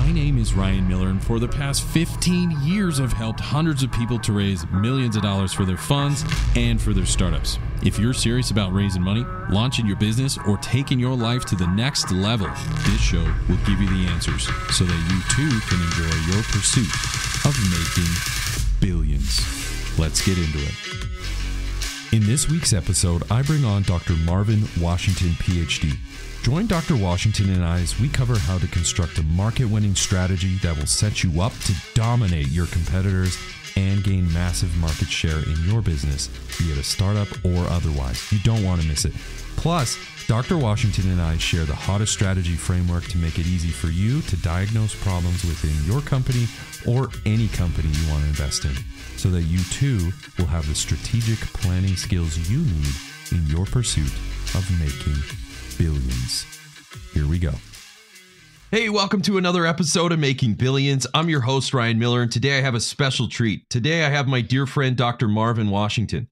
My name is Ryan Miller, and for the past 15 years, I've helped hundreds of people to raise millions of dollars for their funds and for their startups. If you're serious about raising money, launching your business, or taking your life to the next level, this show will give you the answers so that you too can enjoy your pursuit of making billions. Let's get into it. In this week's episode, I bring on Dr. Marvin Washington, Ph.D. Join Dr. Washington and I as we cover how to construct a market-winning strategy that will set you up to dominate your competitors and gain massive market share in your business, be it a startup or otherwise. You don't want to miss it. Plus, Dr. Washington and I share the hottest strategy framework to make it easy for you to diagnose problems within your company or any company you want to invest in, so that you too will have the strategic planning skills you need in your pursuit of making billions. Here we go. Hey, welcome to another episode of Making Billions. I'm your host, Ryan Miller, and today I have a special treat. Today I have my dear friend, Dr. Marvin Washington.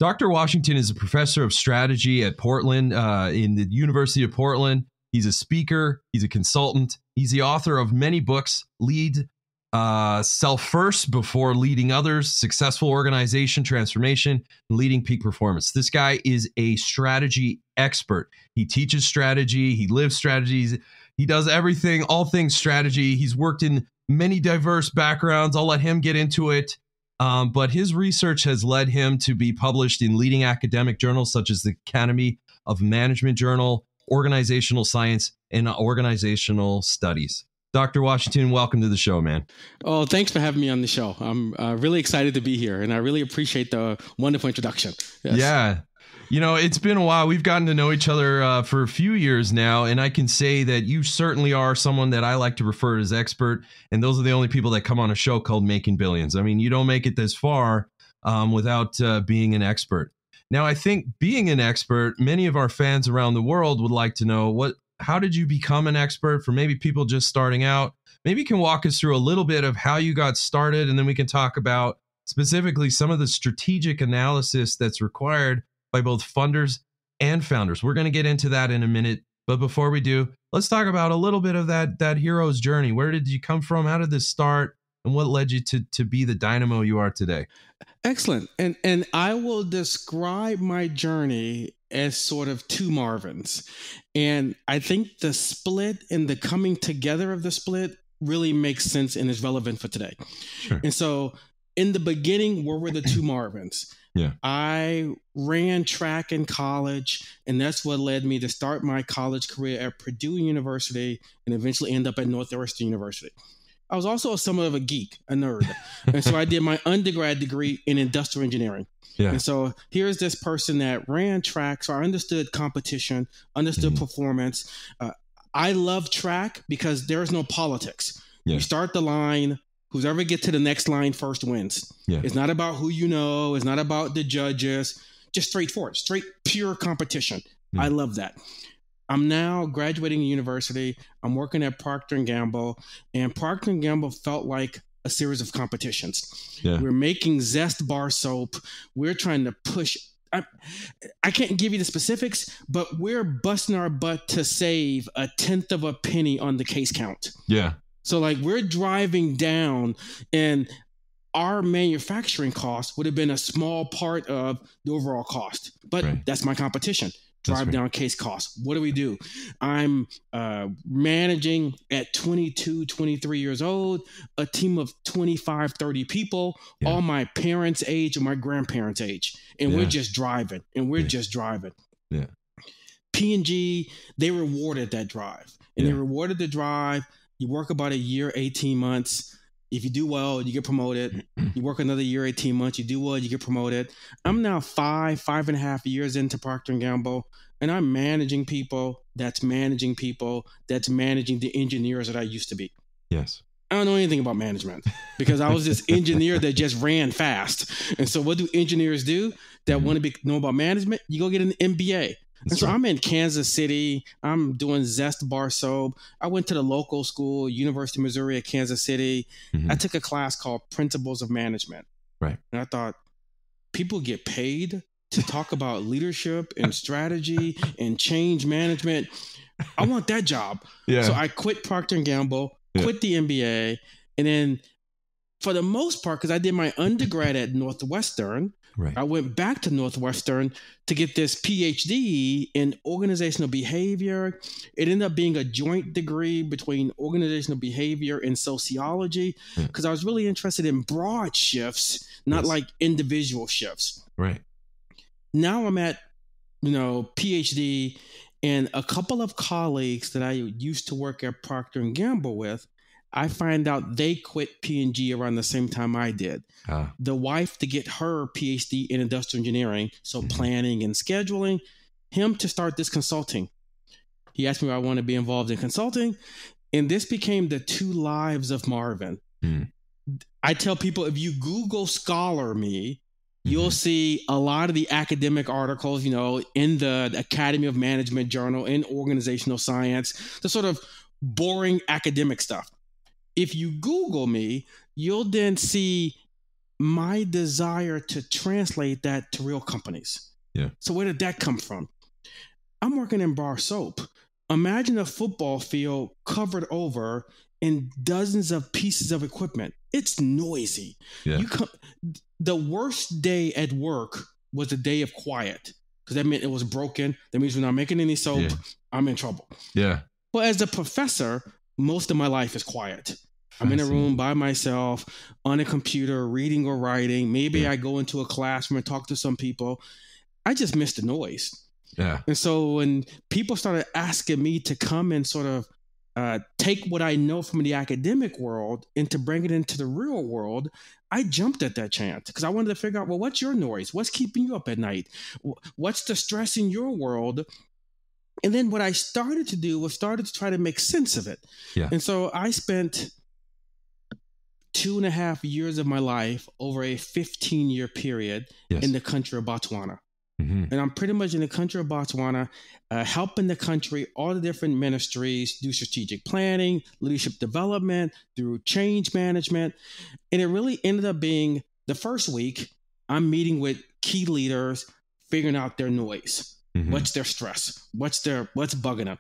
Dr. Washington is a professor of strategy at Portland, in the University of Portland. He's a speaker. He's a consultant. He's the author of many books: Lead Self First Before Leading Others, Successful Organization Transformation, and Leading Peak Performance. This guy is a strategy expert. He teaches strategy. He lives strategies. He does everything, all things strategy. He's worked in many diverse backgrounds. I'll let him get into it. But his research has led him to be published in leading academic journals such as the Academy of Management Journal, Organizational Science, and Organizational Studies. Dr. Washington, welcome to the show, man. Oh, thanks for having me on the show. I'm really excited to be here, and I really appreciate the wonderful introduction. Yes. Yeah. You know, it's been a while. We've gotten to know each other for a few years now, and I can say that you certainly are someone that I like to refer to as expert, and those are the only people that come on a show called Making Billions. I mean, you don't make it this far without being an expert. Now, I think being an expert, many of our fans around the world would like to know, how did you become an expert? For maybe people just starting out, maybe you can walk us through a little bit of how you got started, and then we can talk about specifically some of the strategic analysis that's required by both funders and founders. We're going to get into that in a minute. But before we do, let's talk about a little bit of that hero's journey. Where did you come from? How did this start? And what led you to be the dynamo you are today? Excellent. And I will describe my journey as sort of two Marvins. And I think the split and the coming together of the split really makes sense and is relevant for today. Sure. And so in the beginning, where were the two Marvins? Yeah, I ran track in college, and that's what led me to start my college career at Purdue University and eventually end up at Northwestern University. I was also somewhat of a geek, a nerd. And so I did my undergrad degree in industrial engineering. Yeah. And so here's this person that ran track. So I understood competition, understood performance. I love track because there is no politics. Yeah. You start the line. Who's ever get to the next line first wins. Yeah. It's not about who you know. It's not about the judges. Just straightforward, straight, pure competition. I love that. I'm now graduating university. I'm working at Procter & Gamble. And Procter & Gamble felt like a series of competitions. Yeah. We're making Zest bar soap. We're trying to push. I can't give you the specifics, but we're busting our butt to save a tenth of a penny on the case count. Yeah. So like we're driving down, and our manufacturing cost would have been a small part of the overall cost. But that's my competition. Drive down case costs. What do? I'm managing at 22, 23 years old, a team of 25, 30 people, all my parents' age and my grandparents' age. And we're just driving, Yeah. P&G, they rewarded that drive. And they rewarded the drive. You work about a year, 18 months. If you do well, you get promoted. You work another year, 18 months. You do well, you get promoted. I'm now 5.5 years into Procter & Gamble, and I'm managing people. That's managing the engineers that I used to be. Yes. I don't know anything about management because I was this engineer that just ran fast. And so what do engineers do that want to know about management? You go get an MBA. And so I'm in Kansas City. I'm doing Zest bar soap. I went to the local school, University of Missouri at Kansas City. I took a class called Principles of Management. Right. And I thought, people get paid to talk about leadership and strategy and change management. I want that job. Yeah. So I quit Procter & Gamble. quit the MBA, and then for the most part, because I did my undergrad at Northwestern, Right. I went back to Northwestern to get this Ph.D. in organizational behavior. It ended up being a joint degree between organizational behavior and sociology, because I was really interested in broad shifts, not like individual shifts. Right. Now I'm at, Ph.D., and a couple of colleagues that I used to work at Procter & Gamble with, I find out they quit P&G around the same time I did. The wife to get her PhD in industrial engineering, so planning and scheduling, him to start this consulting. He asked me if I want to be involved in consulting, and this became the two lives of Marvin. I tell people, if you Google Scholar Me, you'll see a lot of the academic articles, in the Academy of Management Journal, in organizational science, the sort of boring academic stuff. If you Google me, you'll then see my desire to translate that to real companies. Yeah. So where did that come from? I'm working in bar soap. Imagine a football field covered over in dozens of pieces of equipment. It's noisy. Yeah. The worst day at work was the day of quiet, because that meant it was broken. That means we're not making any soap. I'm in trouble. Yeah. Well, as a professor, most of my life is quiet. I'm in a room by myself on a computer, reading or writing. Maybe I go into a classroom and talk to some people. I just miss the noise. Yeah. And so when people started asking me to come and sort of take what I know from the academic world and to bring it into the real world, I jumped at that chance, because I wanted to figure out, well, what's your noise? What's keeping you up at night? What's the stress in your world? And then what I started to do was started to try to make sense of it. Yeah. And so I spent 2.5 years of my life over a 15-year period in the country of Botswana. And I'm pretty much in the country of Botswana, helping the country, all the different ministries, do strategic planning, leadership development, through change management. And it really ended up being, the first week, I'm meeting with key leaders, figuring out their noise. What's their stress? What's bugging them?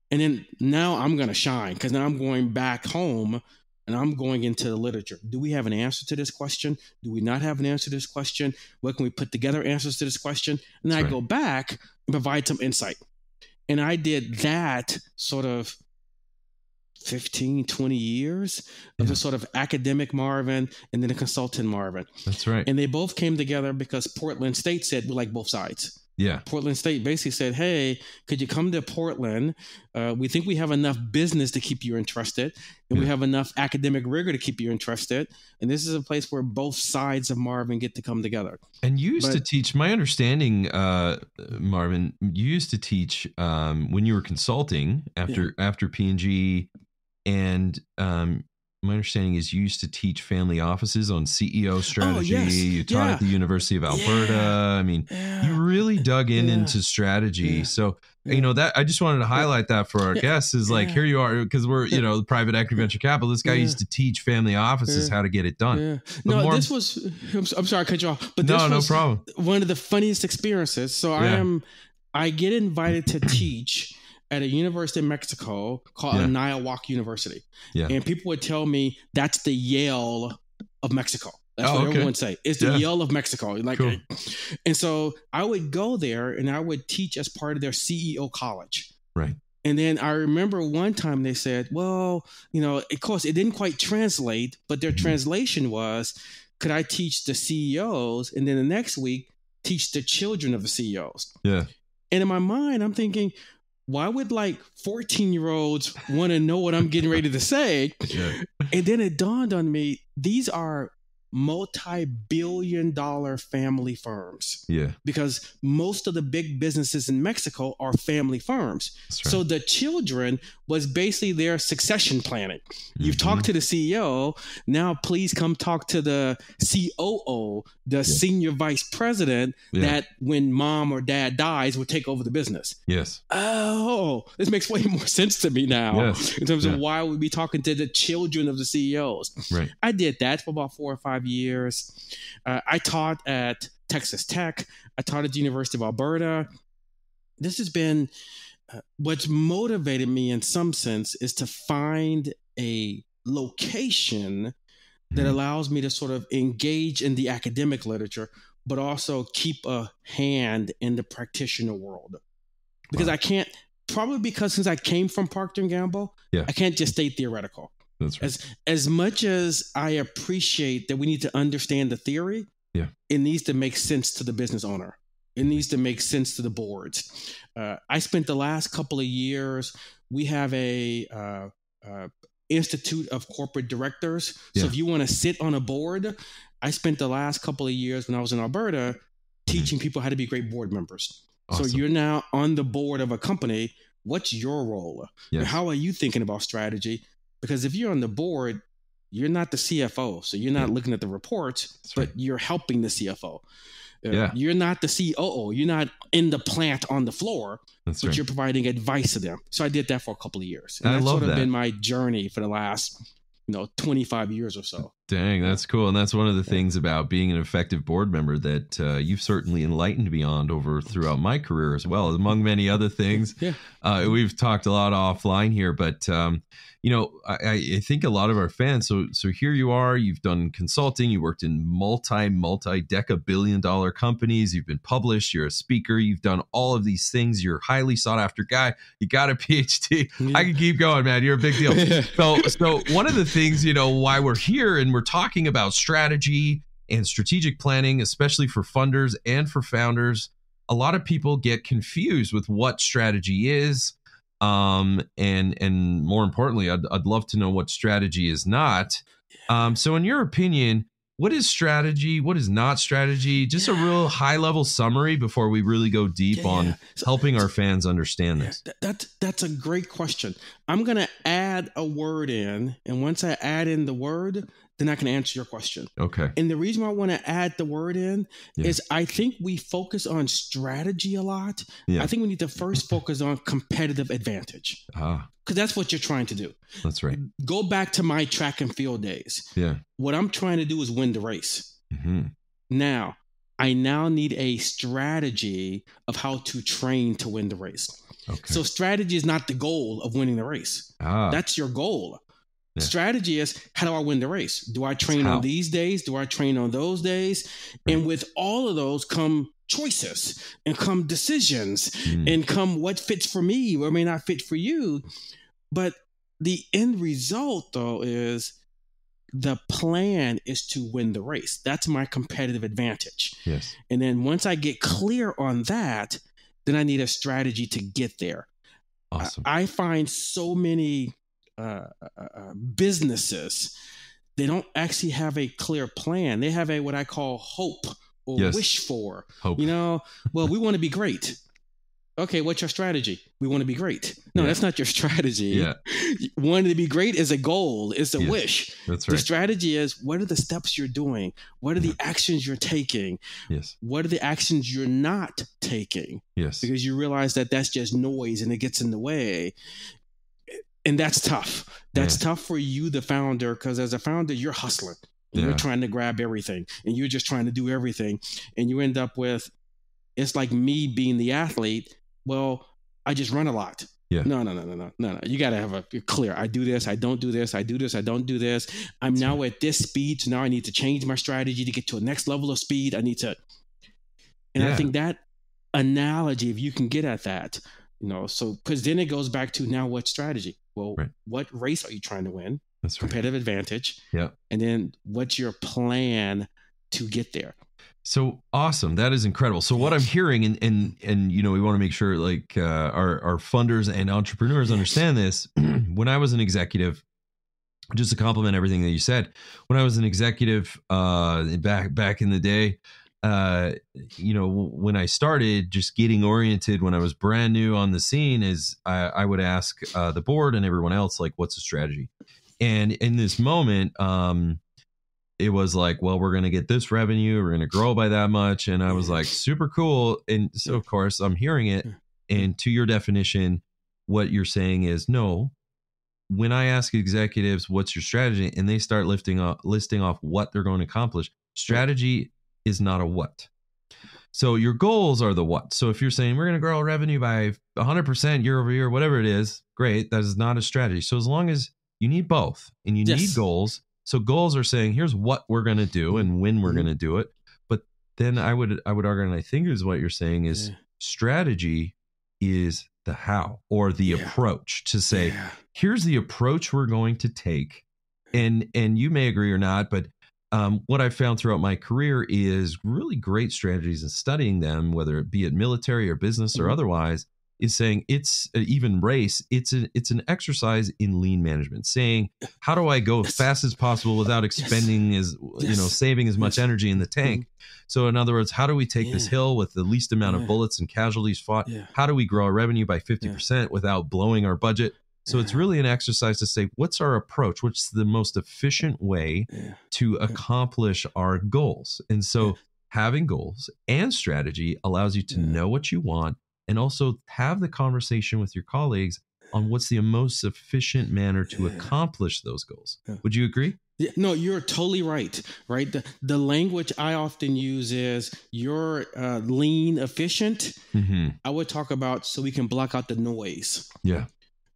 And then now I'm going to shine, because now I'm going back home and I'm going into the literature. Do we have an answer to this question? Do we not have an answer to this question? What can we put together answers to this question? And then I go back and provide some insight. And I did that sort of 15, 20 years of the sort of academic Marvin and then the consultant Marvin. That's right. And they both came together because Portland State said we like both sides. Yeah. Portland State basically said, hey, could you come to Portland? We think we have enough business to keep you interested, and we have enough academic rigor to keep you interested. And this is a place where both sides of Marvin get to come together. And you used to teach, my understanding, Marvin, you used to teach when you were consulting after P&G, and my understanding is you used to teach family offices on CEO strategy. You taught at the University of Alberta. I mean, you really dug into strategy. So, that I just wanted to highlight that for our guests is like, here you are, because we're, the private equity venture capital. This guy used to teach family offices how to get it done. No, this was, I'm sorry, I cut you off, but this was no problem. One of the funniest experiences. So I get invited to teach at a university in Mexico called Anahuac University. And people would tell me that's the Yale of Mexico. That's what everyone would say. It's the Yale of Mexico. Cool. And so I would go there and I would teach as part of their CEO college. Right. And then I remember one time they said, well, of course it didn't quite translate, but their translation was, could I teach the CEOs? And then the next week, teach the children of the CEOs. Yeah. And in my mind, I'm thinking, why would 14-year-olds want to know what I'm getting ready to say? And then it dawned on me, these are multi-billion-dollar family firms. Because most of the big businesses in Mexico are family firms. Right. So the children was basically their succession planning. You've talked to the CEO. Now please come talk to the COO, the senior vice president, that when mom or dad dies will take over the business. Yes. Oh, this makes way more sense to me now in terms of why we'd be talking to the children of the CEOs. Right. I did that for about 4 or 5 years. I taught at Texas Tech. I taught at the University of Alberta. This has been what's motivated me in some sense is to find a location that allows me to sort of engage in the academic literature, but also keep a hand in the practitioner world. Because I can't, probably because since I came from Procter & Gamble, I can't just stay theoretical. That's right. As much as I appreciate that we need to understand the theory, it needs to make sense to the business owner. It needs to make sense to the boards. I spent the last couple of years, we have a Institute of Corporate Directors. So if you want to sit on a board, I spent the last couple of years when I was in Alberta teaching people how to be great board members. Awesome. So you're now on the board of a company. What's your role? Yes. How are you thinking about strategy? Because if you're on the board, you're not the CFO. So you're not looking at the reports, but you're helping the CFO. You're not the COO. You're not in the plant on the floor, but you're providing advice to them. So I did that for a couple of years. And that's sort of been my journey for the last, 25 years or so. Dang, that's cool. And that's one of the things about being an effective board member that you've certainly enlightened me on throughout my career as well, among many other things. We've talked a lot offline here, but I think a lot of our fans, so here you are, you've done consulting, you worked in multi-deca-billion-dollar companies, you've been published, you're a speaker, you've done all of these things, you're a highly sought after guy, you got a PhD. I can keep going, man. You're a big deal. So one of the things, why we're here and we're talking about strategy and strategic planning, especially for funders and for founders, a lot of people get confused with what strategy is. And more importantly, I'd love to know what strategy is not. So in your opinion, what is strategy? What is not strategy? Just a real high level summary before we really go deep on helping our fans understand this. That's a great question. I'm going to add a word in, and once I add in the word, then I can answer your question. Okay. And the reason why I want to add the word in is I think we focus on strategy a lot. I think we need to first focus on competitive advantage. Because that's what you're trying to do. That's right. Go back to my track and field days. What I'm trying to do is win the race. Now, I now need a strategy of how to train to win the race. So strategy is not the goal of winning the race. That's your goal. Strategy is, how do I win the race? Do I train on these days? Do I train on those days? And with all of those come choices and come decisions and come what fits for me or may not fit for you. But the end result, though, is the plan is to win the race. That's my competitive advantage. And then once I get clear on that, then I need a strategy to get there. Awesome. I find so many businesses, they don't actually have a clear plan. They have what I call hope or wish for. Hope. Well, we want to be great. Okay, what's your strategy? We want to be great. No, that's not your strategy. Wanting to be great is a goal. It's a wish. That's right. The strategy is, what are the steps you're doing? What are the actions you're taking? What are the actions you're not taking? Because you realize that that's just noise and it gets in the way. And that's tough. That's tough for you, the founder, because as a founder, you're hustling. And you're trying to grab everything. And you're just trying to do everything. And you end up with, it's like me being the athlete. Well, I just run a lot. No. You got to have a clear. I do this. I don't do this. I do this. I don't do this. I'm now at this speed. So now I need to change my strategy to get to a next level of speed. I need to. And I think that analogy, if you can get at that, so because then it goes back to now what strategy? Well, what race are you trying to win? That's competitive advantage. And then what's your plan to get there? So awesome. That is incredible. So what I'm hearing and we want to make sure like our funders and entrepreneurs understand this. When I was an executive, just to compliment everything that you said, when I was an executive back in the day, when I started just getting oriented, when I was brand new on the scene, is I would ask the board and everyone else, like, what's the strategy? And in this moment, it was like, well, we're going to get this revenue. We're going to grow by that much. And I was like, super cool. And so, of course, I'm hearing it. And to your definition, what you're saying is, no, when I ask executives, what's your strategy? And they start listing off what they're going to accomplish. Strategy is not a what. So your goals are the what. So if you're saying we're going to grow revenue by 100% year over year, whatever it is, great. That is not a strategy. So as long as you need both, and you Yes. need goals. So goals are saying, here's what we're going to do and when we're going to do it. But then I would argue, and I think is what you're saying is strategy is the how or the approach to say, here's the approach we're going to take. And you may agree or not, but what I've found throughout my career is really great strategies and studying them, whether it be it military or business or otherwise, is saying it's even race. It's an exercise in lean management, saying, how do I go as fast as possible without expending saving as much energy in the tank? So in other words, how do we take this hill with the least amount of bullets and casualties fought? How do we grow our revenue by 50% without blowing our budget? So it's really an exercise to say, what's our approach? What's the most efficient way to accomplish our goals? And so having goals and strategy allows you to know what you want and also have the conversation with your colleagues on what's the most efficient manner to accomplish those goals. Would you agree? Yeah, no, you're totally right. Right. The language I often use is you're lean, efficient. I would talk about so we can block out the noise. Yeah.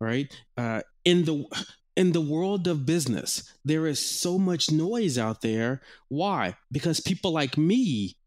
Right. In the world of business, there is so much noise out there. Why? Because people like me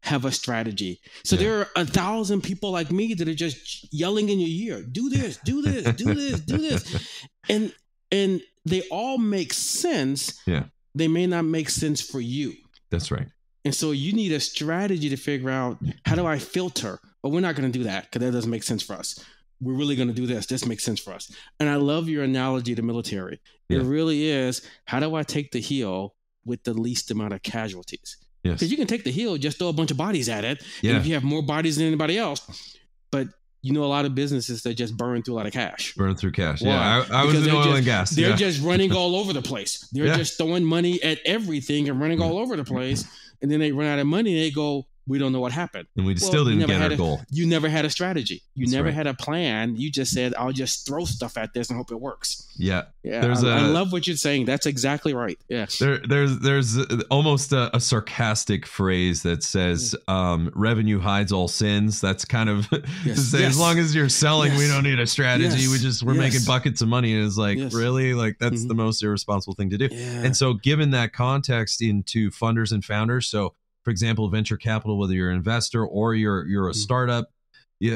have a strategy. So there are 1,000 people like me that are just yelling in your ear, do this, do this, do this, do this. And they all make sense. Yeah. They may not make sense for you. That's right. And so you need a strategy to figure out, how do I filter? But we're not going to do that because that doesn't make sense for us. We're really going to do this. This makes sense for us. And I love your analogy to military. It really is, how do I take the hill with the least amount of casualties? Because you can take the hill, just throw a bunch of bodies at it. And if you have more bodies than anybody else, but you know, a lot of businesses that just burn through a lot of cash. Burn through cash. Why? Yeah, I was in oil and gas. They're just running all over the place. They're just throwing money at everything and running all over the place. And then they run out of money and they go, we don't know what happened. And we still didn't get our goal. You never had a strategy. You never had a plan. You just said, I'll just throw stuff at this and hope it works. Yeah. I love what you're saying. That's exactly right. Yeah. There's almost a sarcastic phrase that says, revenue hides all sins. That's kind of to say, as long as you're selling, we don't need a strategy. We're making buckets of money. And it's like, really? Like that's the most irresponsible thing to do. Yeah. And so given that context into funders and founders, so for example, venture capital, whether you're an investor or you're a startup,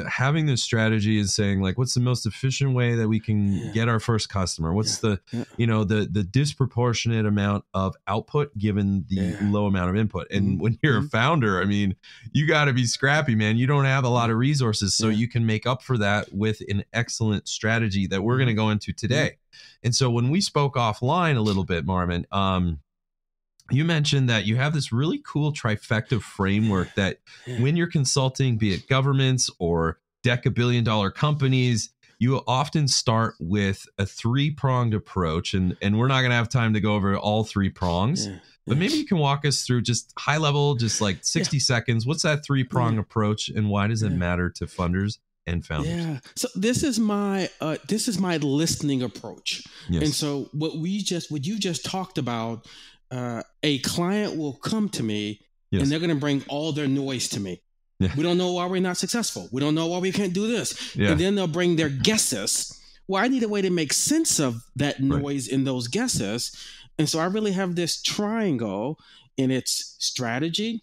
having this strategy is saying like, what's the most efficient way that we can get our first customer? What's the disproportionate amount of output given the low amount of input? And when you're a founder, I mean, you got to be scrappy, man. You don't have a lot of resources, so you can make up for that with an excellent strategy that we're going to go into today. And so when we spoke offline a little bit, Marvin, you mentioned that you have this really cool trifecta framework that when you're consulting, be it governments or deca-billion-dollar companies, you often start with a three-pronged approach. And we're not going to have time to go over all three prongs, but maybe you can walk us through just high level, just like 60 seconds. What's that three-prong approach and why does it matter to funders and founders? Yeah. So this is my listening approach. Yes. And so what you just talked about, a client will come to me and they're going to bring all their noise to me. Yeah. We don't know why we're not successful. We don't know why we can't do this. Yeah. And then they'll bring their guesses. Well, I need a way to make sense of that noise in those guesses. And so I really have this triangle in its strategy,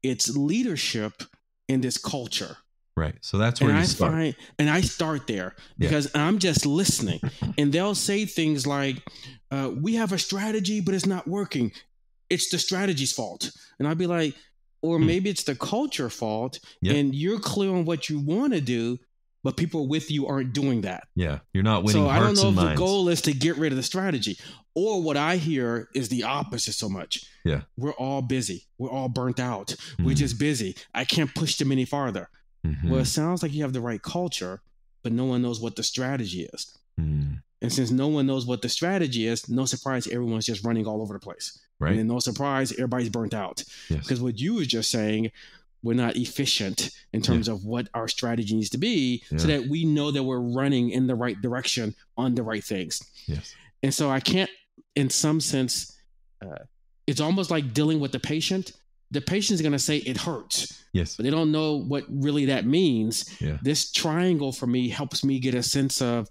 its leadership, and its culture. Right. So that's where you start. And I start there because I'm just listening. And they'll say things like, we have a strategy, but it's not working. It's the strategy's fault. And I'll be like, or maybe it's the culture fault. And you're clear on what you want to do, but people with you aren't doing that. Yeah. You're not winning hearts and minds. So I don't know if the goal is to get rid of the strategy. Or what I hear is the opposite so much. Yeah. We're all busy. We're all burnt out. We're just busy. I can't push them any farther. Well, it sounds like you have the right culture, but no one knows what the strategy is. And since no one knows what the strategy is, no surprise, everyone's just running all over the place. Right. And then no surprise, everybody's burnt out. Because what you was just saying, we're not efficient in terms of what our strategy needs to be so that we know that we're running in the right direction on the right things. Yes. And so I can't, in some sense, it's almost like dealing with the patient. The patient is going to say it hurts. Yes. But they don't know what really that means. Yeah. This triangle for me helps me get a sense of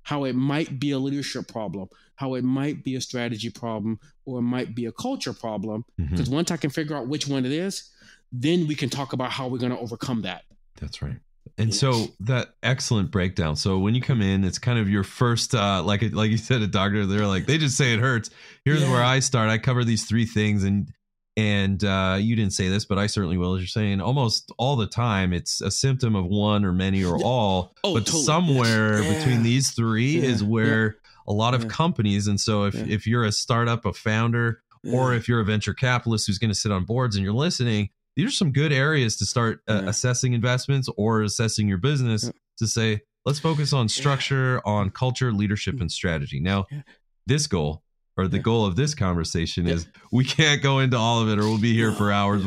how it might be a leadership problem. how it might be a strategy problem or it might be a culture problem. Because once I can figure out which one it is, then we can talk about how we're going to overcome that. That's right. And so that excellent breakdown. So when you come in, it's kind of your first, like you said, a doctor, they're like, they just say it hurts. Here's where I start. I cover these 3 things. And you didn't say this, but I certainly will, as you're saying, almost all the time, it's a symptom of one or many or all, but totally. Somewhere between these 3 is where a lot of companies. And so if you're a startup, a founder, or if you're a venture capitalist who's going to sit on boards and you're listening, these are some good areas to start assessing investments or assessing your business to say, let's focus on structure, on culture, leadership, and strategy. Now, this goal, or the goal of this conversation is we can't go into all of it or we'll be here for hours.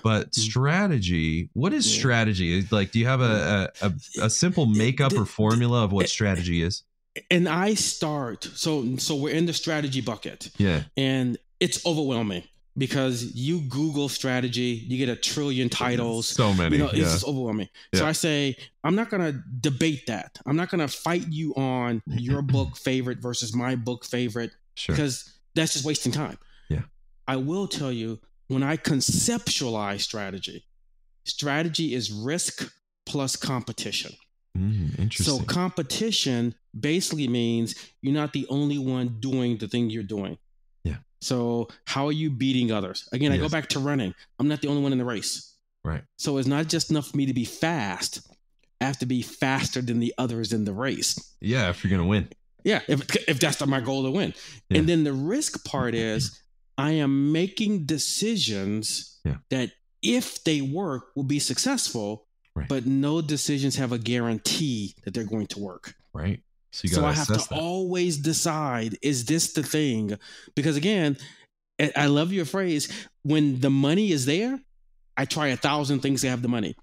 But strategy, what is strategy? Like, do you have a simple makeup or formula of what strategy is? And I start, so we're in the strategy bucket. And it's overwhelming. Because you Google strategy, you get 1 trillion titles. So many. It's just overwhelming. So I say, I'm not going to debate that. I'm not going to fight you on your book favorite versus my book favorite. Because that's just wasting time. I will tell you, when I conceptualize strategy is risk plus competition. Interesting. So competition basically means you're not the only one doing the thing you're doing. So how are you beating others? Again, I go back to running. I'm not the only one in the race. Right. So it's not just enough for me to be fast. I have to be faster than the others in the race. Yeah, if you're going to win. Yeah, if that's my goal to win. And then the risk part is I am making decisions that if they work will be successful, but no decisions have a guarantee that they're going to work. Right. So I have to always decide, is this the thing? Because again, I love your phrase, when the money is there, I try 1,000 things to have the money.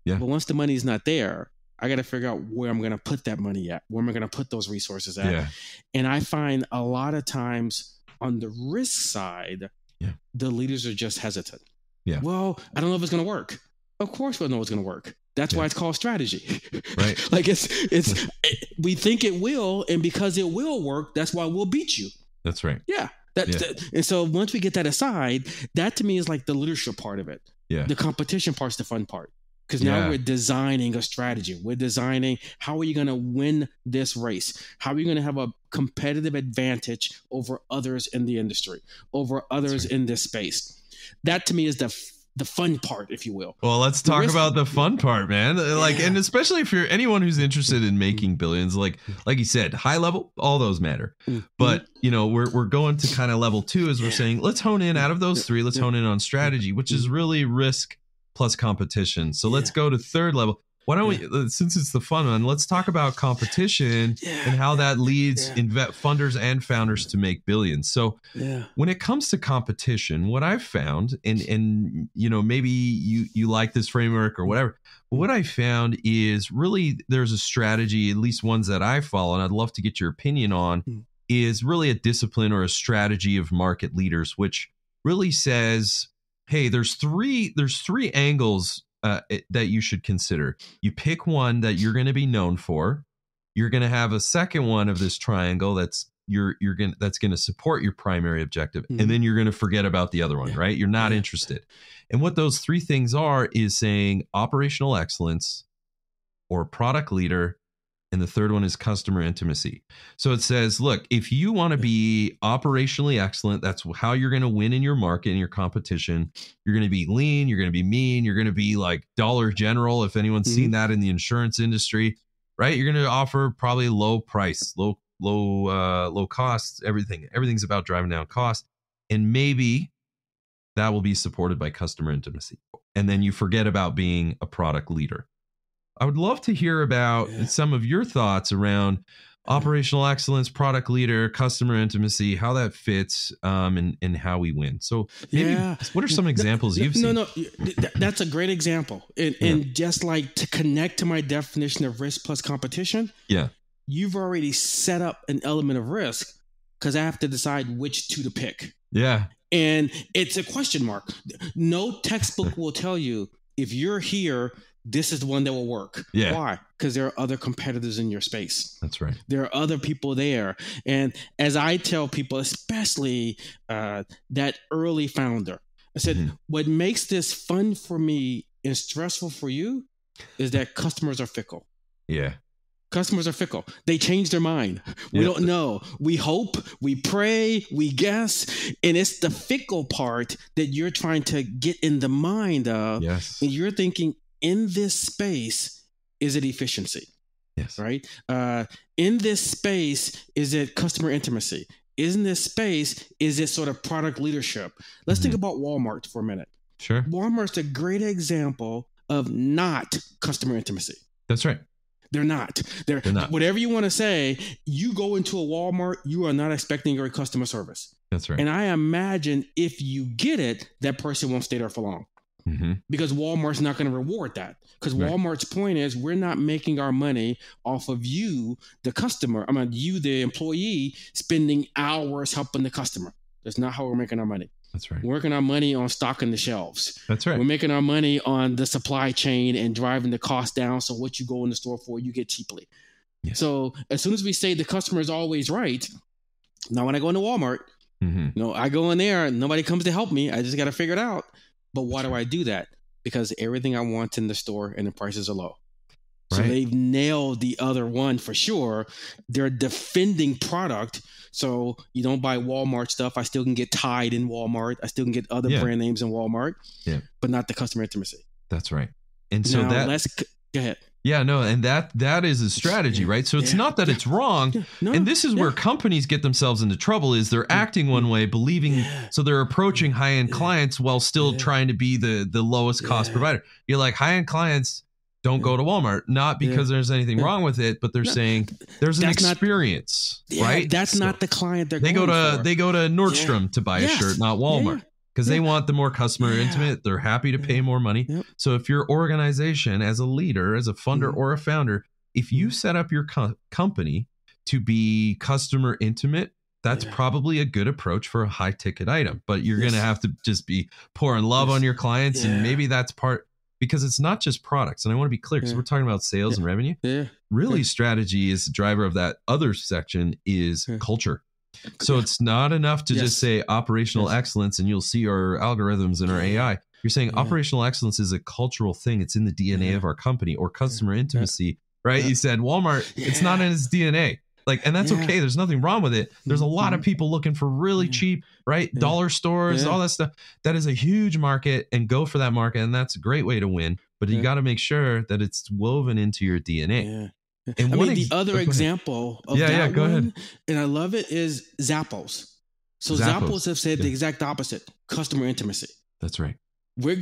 But once the money is not there, I got to figure out where I'm going to put that money at. Where am I going to put those resources at? And I find a lot of times on the risk side, the leaders are just hesitant. Well, I don't know if it's going to work. Of course we'll know it's going to work. That's why it's called strategy. Right. Like we think it will. And because it will work, that's why we'll beat you. That's right. And so once we get that aside, that to me is like the leadership part of it. The competition part's the fun part. Because now we're designing a strategy. We're designing, how are you going to win this race? How are you going to have a competitive advantage over others in the industry, over others in this space? That to me is the fun part, if you will. Well, let's talk about the fun part, man. Like, and especially if you're anyone who's interested in making billions, like you said, high level, all those matter. But we're going to kind of level 2 as we're saying, let's hone in out of those 3. Let's hone in on strategy, which is really risk plus competition. So let's go to 3rd level. Why don't we, since it's the fun one, let's talk about competition and how that leads funders and founders to make billions. So when it comes to competition, what I've found, and maybe you like this framework or whatever, but what I found is really there's a strategy, at least ones that I follow, and I'd love to get your opinion on, is really a discipline or a strategy of market leaders, which really says, hey, there's three angles that you should consider. You pick one that you're going to be known for. You're going to have a second one of this triangle that's going to support your primary objective, and then you're going to forget about the other one, right? You're not interested. And what those 3 things are is saying operational excellence or product leader, and the third one is customer intimacy. So it says, look, if you want to be operationally excellent, that's how you're going to win in your market and your competition. You're going to be lean. You're going to be mean. You're going to be like Dollar General, if anyone's seen that in the insurance industry, right? You're going to offer probably low price, low costs, everything. Everything's about driving down cost. And maybe that will be supported by customer intimacy. And then you forget about being a product leader. I would love to hear about some of your thoughts around operational excellence, product leader, customer intimacy, how that fits, and how we win. So maybe what are some examples you've seen? No, that's a great example. And just like to connect to my definition of risk plus competition, you've already set up an element of risk because I have to decide which 2 to pick. And it's a question mark. No textbook will tell you if you're here, this is the one that will work. Yeah. Why? Because there are other competitors in your space. That's right. There are other people there. And as I tell people, especially that early founder, I said, what makes this fun for me and stressful for you is that customers are fickle. Yeah. Customers are fickle. They change their mind. We don't know. We hope, we pray, we guess. And it's the fickle part that you're trying to get in the mind of. Yes. And you're thinking, in this space, is it efficiency? Yes. Right? In this space, is it customer intimacy? In this space, is it sort of product leadership? Let's think about Walmart for a minute. Sure. Walmart's a great example of not customer intimacy. That's right. They're not. They're not. Whatever you want to say, you go into a Walmart, you are not expecting great customer service. That's right. And I imagine if you get it, that person won't stay there for long. Because Walmart's not going to reward that. Because Walmart's point is, we're not making our money off of you, the customer. I mean, you, the employee, spending hours helping the customer. That's not how we're making our money. That's right. We're making our money on stocking the shelves. That's right. We're making our money on the supply chain and driving the cost down. So what you go in the store for, you get cheaply. Yes. So as soon as we say the customer is always right, now when I go into Walmart, I go in there and nobody comes to help me. I just got to figure it out. But why do I do that? Because everything I want in the store and the prices are low. So they've nailed the other one for sure. They're defending product. So you don't buy Walmart stuff. I still can get Tide in Walmart. I still can get other brand names in Walmart, but not the customer intimacy. That's right. And so now, go ahead. Yeah, no, and that is a strategy, right? So it's not that it's wrong. And this is where companies get themselves into trouble, is they're acting one way, believing, so they're approaching high-end clients while still trying to be the lowest cost provider. You're like, high-end clients don't go to Walmart, not because there's anything wrong with it, but they're saying there's an experience, right? That's not the client they go to Nordstrom to buy a shirt, not Walmart. Because they want the more customer intimate. They're happy to pay more money. So if your organization, as a leader, as a funder or a founder, if you set up your company to be customer intimate, that's probably a good approach for a high ticket item. But you're going to have to just be pouring love on your clients. And maybe that's part, because it's not just products. And I want to be clear, because we're talking about sales and revenue. Really, strategy is the driver of that other section is culture. So it's not enough to just say operational excellence and you'll see our algorithms and our AI. You're saying operational excellence is a cultural thing. It's in the DNA of our company, or customer intimacy, right? You said Walmart, it's not in its DNA. Like, and that's okay. There's nothing wrong with it. There's a lot of people looking for really cheap, right? Dollar stores, all that stuff. That is a huge market, and go for that market. And that's a great way to win. But you got to make sure that it's woven into your DNA. And the other example of that one, and I love it, is Zappos. So Zappos have said the exact opposite: customer intimacy. That's right. That's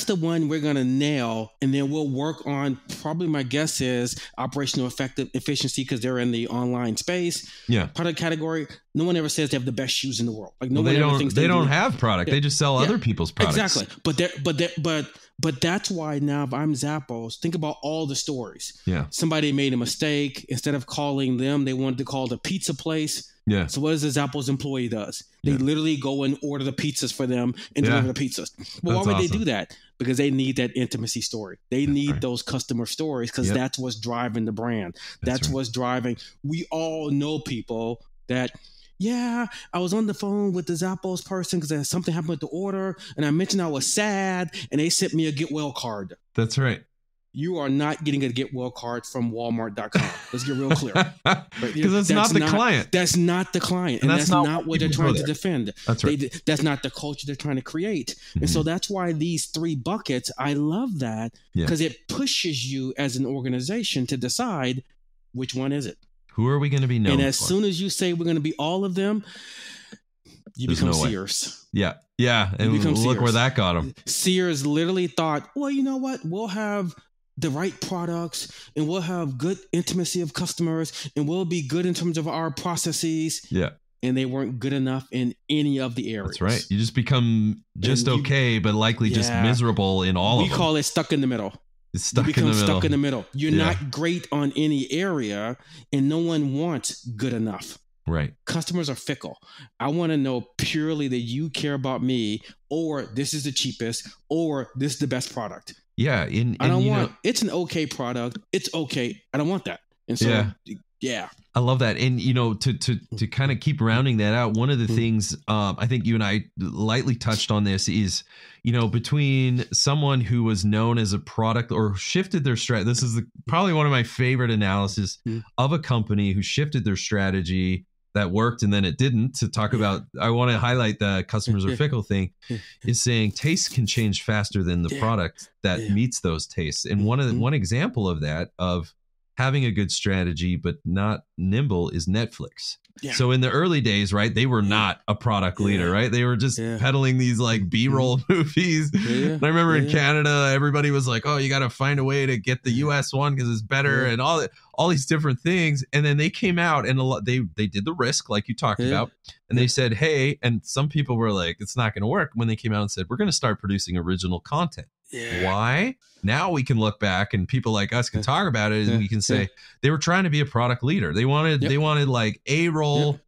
the one we're gonna nail, and then we'll work on, probably my guess is operational efficiency, because they're in the online space. Product category. No one ever says they have the best shoes in the world. Like they don't have product. They just sell other people's products. Exactly. But that's why now, if I'm Zappos, think about all the stories. Somebody made a mistake. Instead of calling them, they wanted to call the pizza place. So what does the Zappos employee does? They literally go and order the pizzas for them and deliver the pizzas. Well, why would they do that? Because they need that intimacy story. They need those customer stories, because that's what's driving the brand. That's what's driving. We all know people that, I was on the phone with the Zappos person because something happened with the order, and I mentioned I was sad, and they sent me a get well card. That's right. You are not getting a get well card from Walmart.com. Let's get real clear. Because that's not the client. That's not the client. And that's not what they're trying to defend. That's right. That's not the culture they're trying to create. And so that's why these three buckets, I love that, because it pushes you as an organization to decide which one is it. Who are we going to be known for? And as for? soon as you say we're going to be all of them, There's become Sears. Yeah. And look Sears. Where that got them. Sears literally thought, well, you know what? We'll have the right products, and we'll have good intimacy of customers, and we'll be good in terms of our processes. And they weren't good enough in any of the areas. That's right. You just become okay, but likely just miserable in all of them. We call it stuck in the middle. It's stuck you become stuck in the middle. You're not great on any area, and no one wants good enough. Right. Customers are fickle. I want to know purely that you care about me, or this is the cheapest, or this is the best product. Yeah. I don't want, it's an okay product. It's okay. I don't want that. And so, yeah. I love that. And, to kind of keep rounding that out, one of the things I think you and I lightly touched on this is, between someone who was known as a product or shifted their strategy. This is probably one of my favorite analysis of a company who shifted their strategy that worked and then it didn't. To talk about, I want to highlight the customers are fickle thing, is saying tastes can change faster than the product that meets those tastes. And one example of that, of having a good strategy but not nimble, is Netflix. Yeah. So in the early days, right, they were not a product leader, right? They were just peddling these like B-roll movies. Yeah. And I remember in Canada, everybody was like, "Oh, you got to find a way to get the US one because it's better," and all these different things. And then they came out and they did the risk like you talked about, and they said, "Hey," and some people were like, "It's not going to work." When they came out and said, "We're going to start producing original content." Yeah. Why? Now we can look back and people like us can talk about it, and we can say they were trying to be a product leader. They wanted like A-roll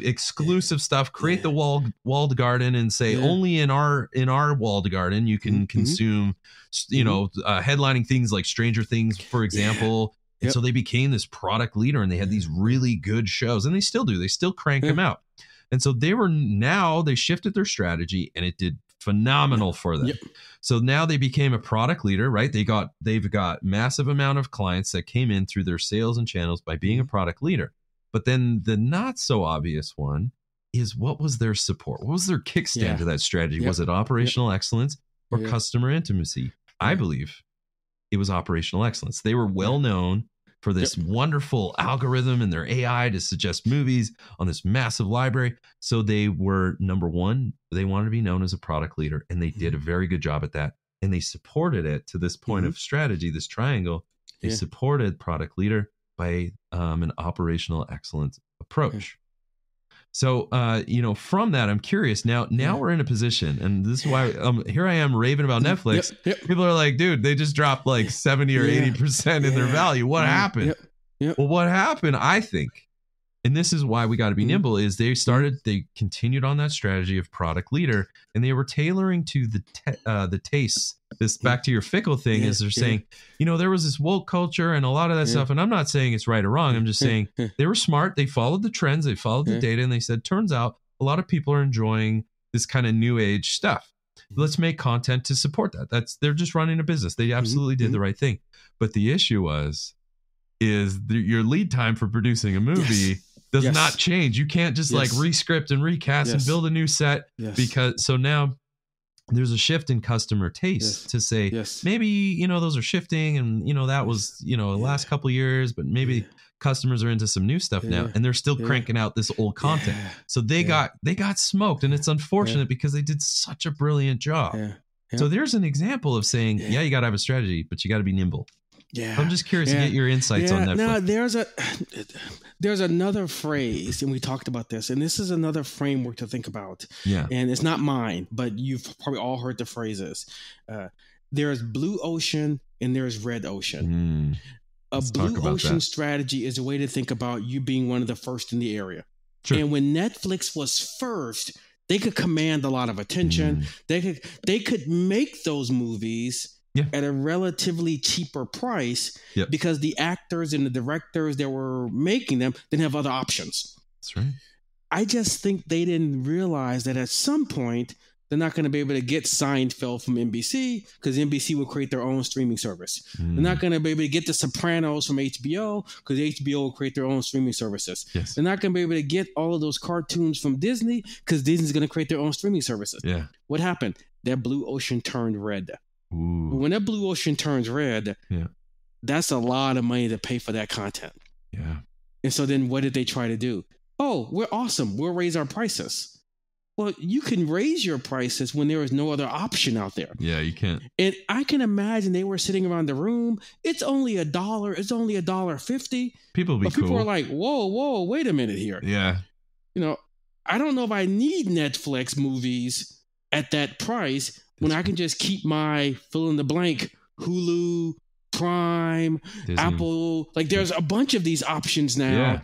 exclusive stuff, create the walled garden and say only in our walled garden you can consume, headlining things like Stranger Things, for example. And so they became this product leader, and they had these really good shows, and they still do. They still crank them out. And so they shifted their strategy, and it did phenomenal for them. So now they became a product leader, right? They've got massive amount of clients that came in through their sales and channels by being a product leader. But then the not so obvious one is, what was their support? What was their kickstand to that strategy? Was it operational excellence or customer intimacy? I believe it was operational excellence. They were well known for this wonderful algorithm and their AI to suggest movies on this massive library. So they were, number one, they wanted to be known as a product leader, and they did a very good job at that. And they supported it to this point of strategy, this triangle. They supported product leader by an operational excellence approach. So, from that, I'm curious. Now we're in a position, and this is why here I am raving about Netflix. People are like, dude, they just dropped like 70 or 80% in their value. What happened? Well, what happened, I think, and this is why we got to be nimble, is they continued on that strategy of product leader, and they were tailoring to the tastes. This back to your fickle thing is they're saying, there was this woke culture and a lot of that stuff. And I'm not saying it's right or wrong. I'm just saying they were smart. They followed the trends. They followed the data. And they said, turns out a lot of people are enjoying this kind of new age stuff. Let's make content to support that. They're just running a business. They absolutely did the right thing. But the issue is your lead time for producing a movie does not change. You can't just like rescript and recast and build a new set because so now there's a shift in customer taste to say maybe, those are shifting and, that was, the last couple of years, but maybe customers are into some new stuff now, and they're still cranking out this old content. So they got smoked, and it's unfortunate because they did such a brilliant job. So there's an example of saying, you got to have a strategy, but you got to be nimble. Yeah. I'm just curious to get your insights on that. Now, there's another phrase, and we talked about this, and this is another framework to think about. Yeah. And it's not mine, but you've probably all heard the phrases. There's blue ocean and there's red ocean. Let's blue ocean strategy is a way to think about you being one of the first in the area. Sure. And when Netflix was first, they could command a lot of attention. They could make those movies at a relatively cheaper price because the actors and the directors that were making them didn't have other options. That's right. I just think they didn't realize that at some point they're not going to be able to get Seinfeld from NBC because NBC will create their own streaming service. They're not going to be able to get The Sopranos from HBO because HBO will create their own streaming services. Yes. They're not going to be able to get all of those cartoons from Disney because Disney's going to create their own streaming services. Yeah. What happened? That blue ocean turned red. Ooh. When that blue ocean turns red, that's a lot of money to pay for that content. Yeah. And so then what did they try to do? Oh, we're awesome. We'll raise our prices. Well, you can raise your prices when there is no other option out there. Yeah, you can't. And I can imagine they were sitting around the room. It's only $1. It's only $1.50. People are like, whoa, wait a minute here. Yeah. I don't know if I need Netflix movies at that price when I can just keep my fill in the blank Hulu, Prime, Disney. Apple. Like there's a bunch of these options now. Yeah.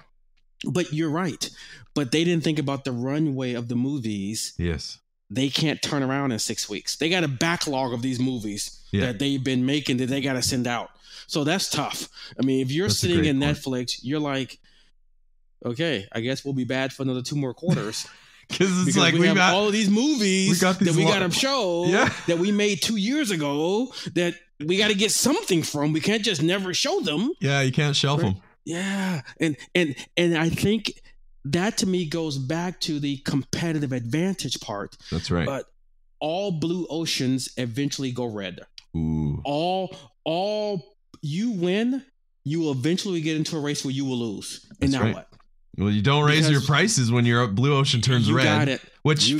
But you're right. But they didn't think about the runway of the movies. Yes. they can't turn around in 6 weeks. They got a backlog of these movies that they've been making that they got to send out. So that's tough. I mean, if you're sitting in Netflix, you're like, okay, I guess we'll be bad for another 2 more quarters. Because like we have all of these movies that we got to show that we made 2 years ago that we got to get something from. We can't just never show them. Yeah, you can't shelf them. Yeah, and I think that to me goes back to the competitive advantage part. That's right. But all blue oceans eventually go red. Ooh. All you win, you will eventually get into a race where you will lose. And now what? Well, you don't raise your prices when your blue ocean turns red. Got it.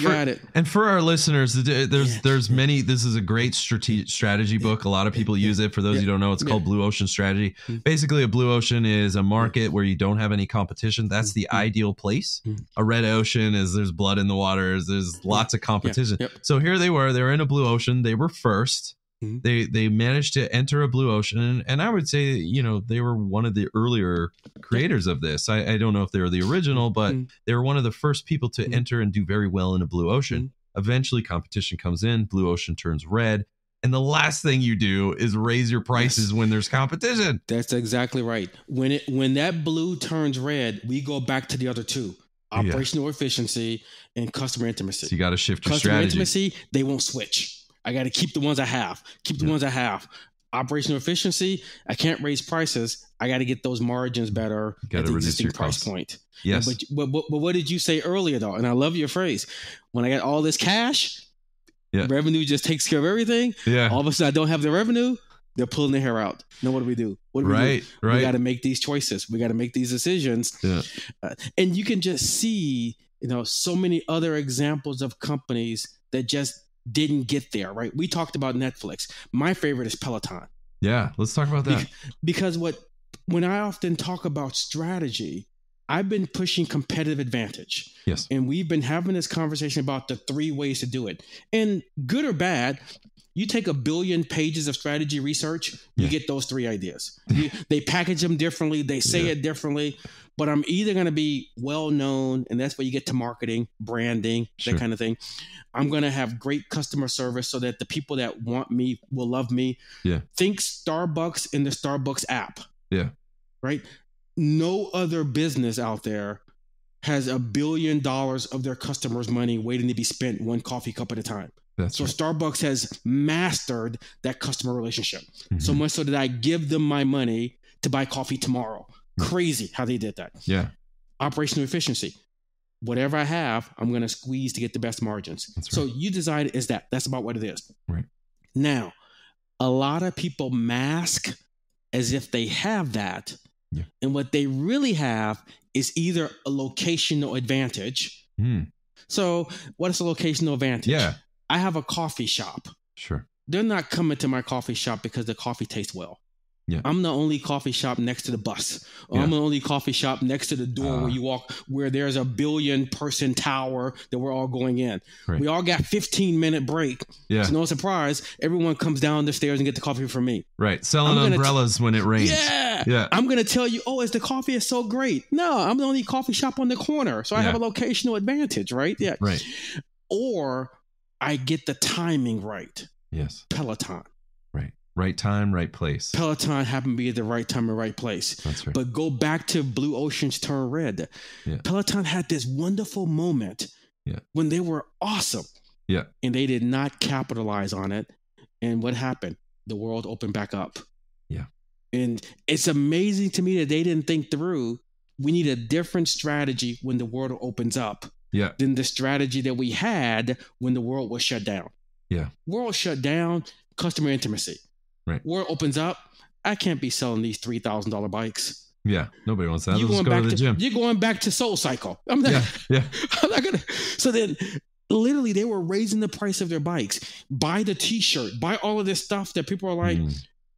Got it. And for our listeners, there's many. This is a great strategy book. A lot of people use it. For those who don't know, it's called Blue Ocean Strategy. Basically, a blue ocean is a market where you don't have any competition. That's the ideal place. A red ocean is there's blood in the waters. There's lots of competition. So here they were. They were in a blue ocean. They were first. They managed to enter a blue ocean, and I would say, they were one of the earlier creators of this. I don't know if they were the original, but they were one of the first people to enter and do very well in a blue ocean. Eventually, competition comes in, blue ocean turns red, and the last thing you do is raise your prices when there's competition. That's exactly right. When that blue turns red, we go back to the other two. Operational efficiency and customer intimacy. So you got to shift your customer strategy. Intimacy, they won't switch. I got to keep the ones I have. Operational efficiency, I can't raise prices. I got to get those margins better at the existing price point. Yes. But what did you say earlier, though? And I love your phrase. When I got all this cash, revenue just takes care of everything. Yeah. All of a sudden, I don't have the revenue. They're pulling their hair out. Now, what do we do? We got to make these choices. We got to make these decisions. Yeah. And you can just see, so many other examples of companies that just didn't get there, right? We talked about Netflix. My favorite is Peloton. Yeah, let's talk about that. Because when I often talk about strategy, I've been pushing competitive advantage. Yes. And we've been having this conversation about the 3 ways to do it. And good or bad, you take 1 billion pages of strategy research, you get those 3 ideas. They package them differently. They say it differently. But I'm either going to be well-known, and that's where you get to marketing, branding, that kind of thing. I'm going to have great customer service so that the people that want me will love me. Yeah. Think Starbucks in the Starbucks app. Yeah. Right? No other business out there has $1 billion of their customers' money waiting to be spent 1 coffee cup at a time. So Starbucks has mastered that customer relationship. So much so that I give them my money to buy coffee tomorrow. Crazy how they did that. Yeah. Operational efficiency. Whatever I have, I'm going to squeeze to get the best margins. So you decide is that. That's about what it is. Right. Now, a lot of people mask as if they have that. Yeah. And what they really have is either a locational advantage. So what is a locational advantage? Yeah. I have a coffee shop. Sure. They're not coming to my coffee shop because the coffee tastes well. Yeah. I'm the only coffee shop next to the bus. Or I'm the only coffee shop next to the door where you walk, where there's a 1 billion person tower that we're all going in. Right. We all got 15-minute break. Yeah. It's no surprise. Everyone comes down the stairs and get the coffee from me. Right. Selling umbrellas when it rains. Yeah. I'm going to tell you, the coffee is so great. No, I'm the only coffee shop on the corner. So I have a locational advantage, right? Yeah. Right. Or I get the timing right. Yes. Peloton. Right time, right place. Peloton happened to be at the right time and right place. That's right. But go back to Blue Oceans Turn Red. Yeah. Peloton had this wonderful moment when they were awesome. Yeah. And they did not capitalize on it. And what happened? The world opened back up. Yeah. And it's amazing to me that they didn't think through, we need a different strategy when the world opens up than the strategy that we had when the world was shut down. Yeah. World shut down, customer intimacy. Right. World opens up. I can't be selling these $3,000 bikes. Yeah. Nobody wants that. Let's go to the gym. You're going back to Soul Cycle. I'm not going to. So then literally they were raising the price of their bikes. Buy the t-shirt, buy all of this stuff that people are like,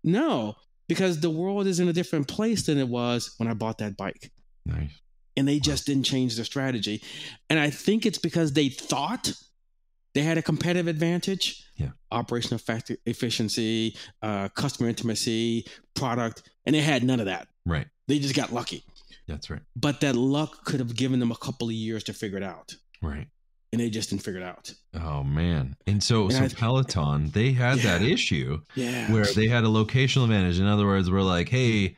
no, because the world is in a different place than it was when I bought that bike. Nice. And they just didn't change their strategy. And I think it's because they thought they had a competitive advantage. Yeah. Operational efficiency, customer intimacy, product, and they had none of that. Right. They just got lucky. That's right. But that luck could have given them a couple of years to figure it out. Right. and they just didn't figure it out. Oh man. And so And Peloton, they had that issue where they had a locational advantage. In other words, we're like, hey,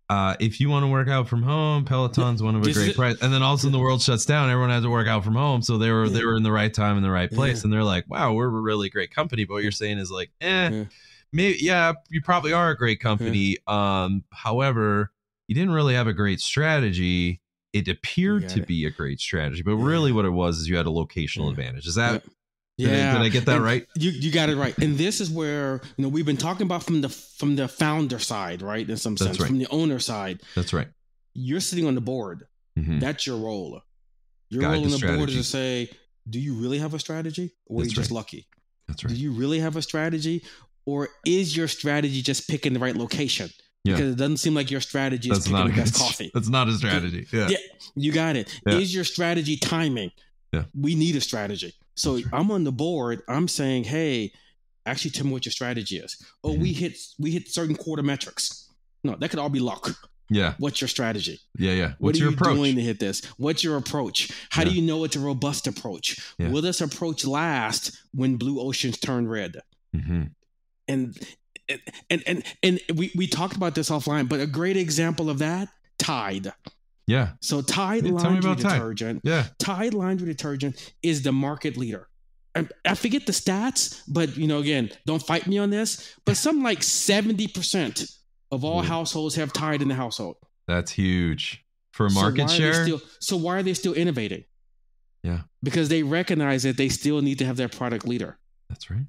if you want to work out from home, Peloton's one of a great price. And then all of a sudden the world shuts down. Everyone has to work out from home. So they were in the right time in the right place. And they're like, wow, we're a really great company. But what you're saying is like, maybe, you probably are a great company. However, you didn't really have a great strategy. It appeared to be a great strategy, but really what it was is you had a locational advantage. Is that, did I get that right? You got it right. And this is where, we've been talking about from the founder side, right? In some sense, from the owner side. That's right. You're sitting on the board. Mm-hmm. That's your role. Your role on the board is to say, do you really have a strategy, or are you just lucky? That's right. Do you really have a strategy, or is your strategy just picking the right location? Because it doesn't seem like your strategy is picking the best coffee. That's not a strategy. Yeah, you got it. Yeah. Is your strategy timing? Yeah. We need a strategy. So I'm on the board. I'm saying, hey, actually tell me what your strategy is. Oh, we hit certain quarter metrics. No, that could all be luck. Yeah. What's your strategy? Yeah. What's your approach? What are you doing to hit this? What's your approach? How do you know it's a robust approach? Yeah. Will this approach last when blue oceans turn red? Mm-hmm. And we talked about this offline, but a great example of that, Tide. Yeah. So Tide laundry detergent. Yeah. Tide laundry detergent is the market leader. I forget the stats, but again, don't fight me on this. But something like 70% of all households have Tide in the household. That's huge for market share. So why are they still innovating? Yeah. Because they recognize that they still need to have their product leader. That's right.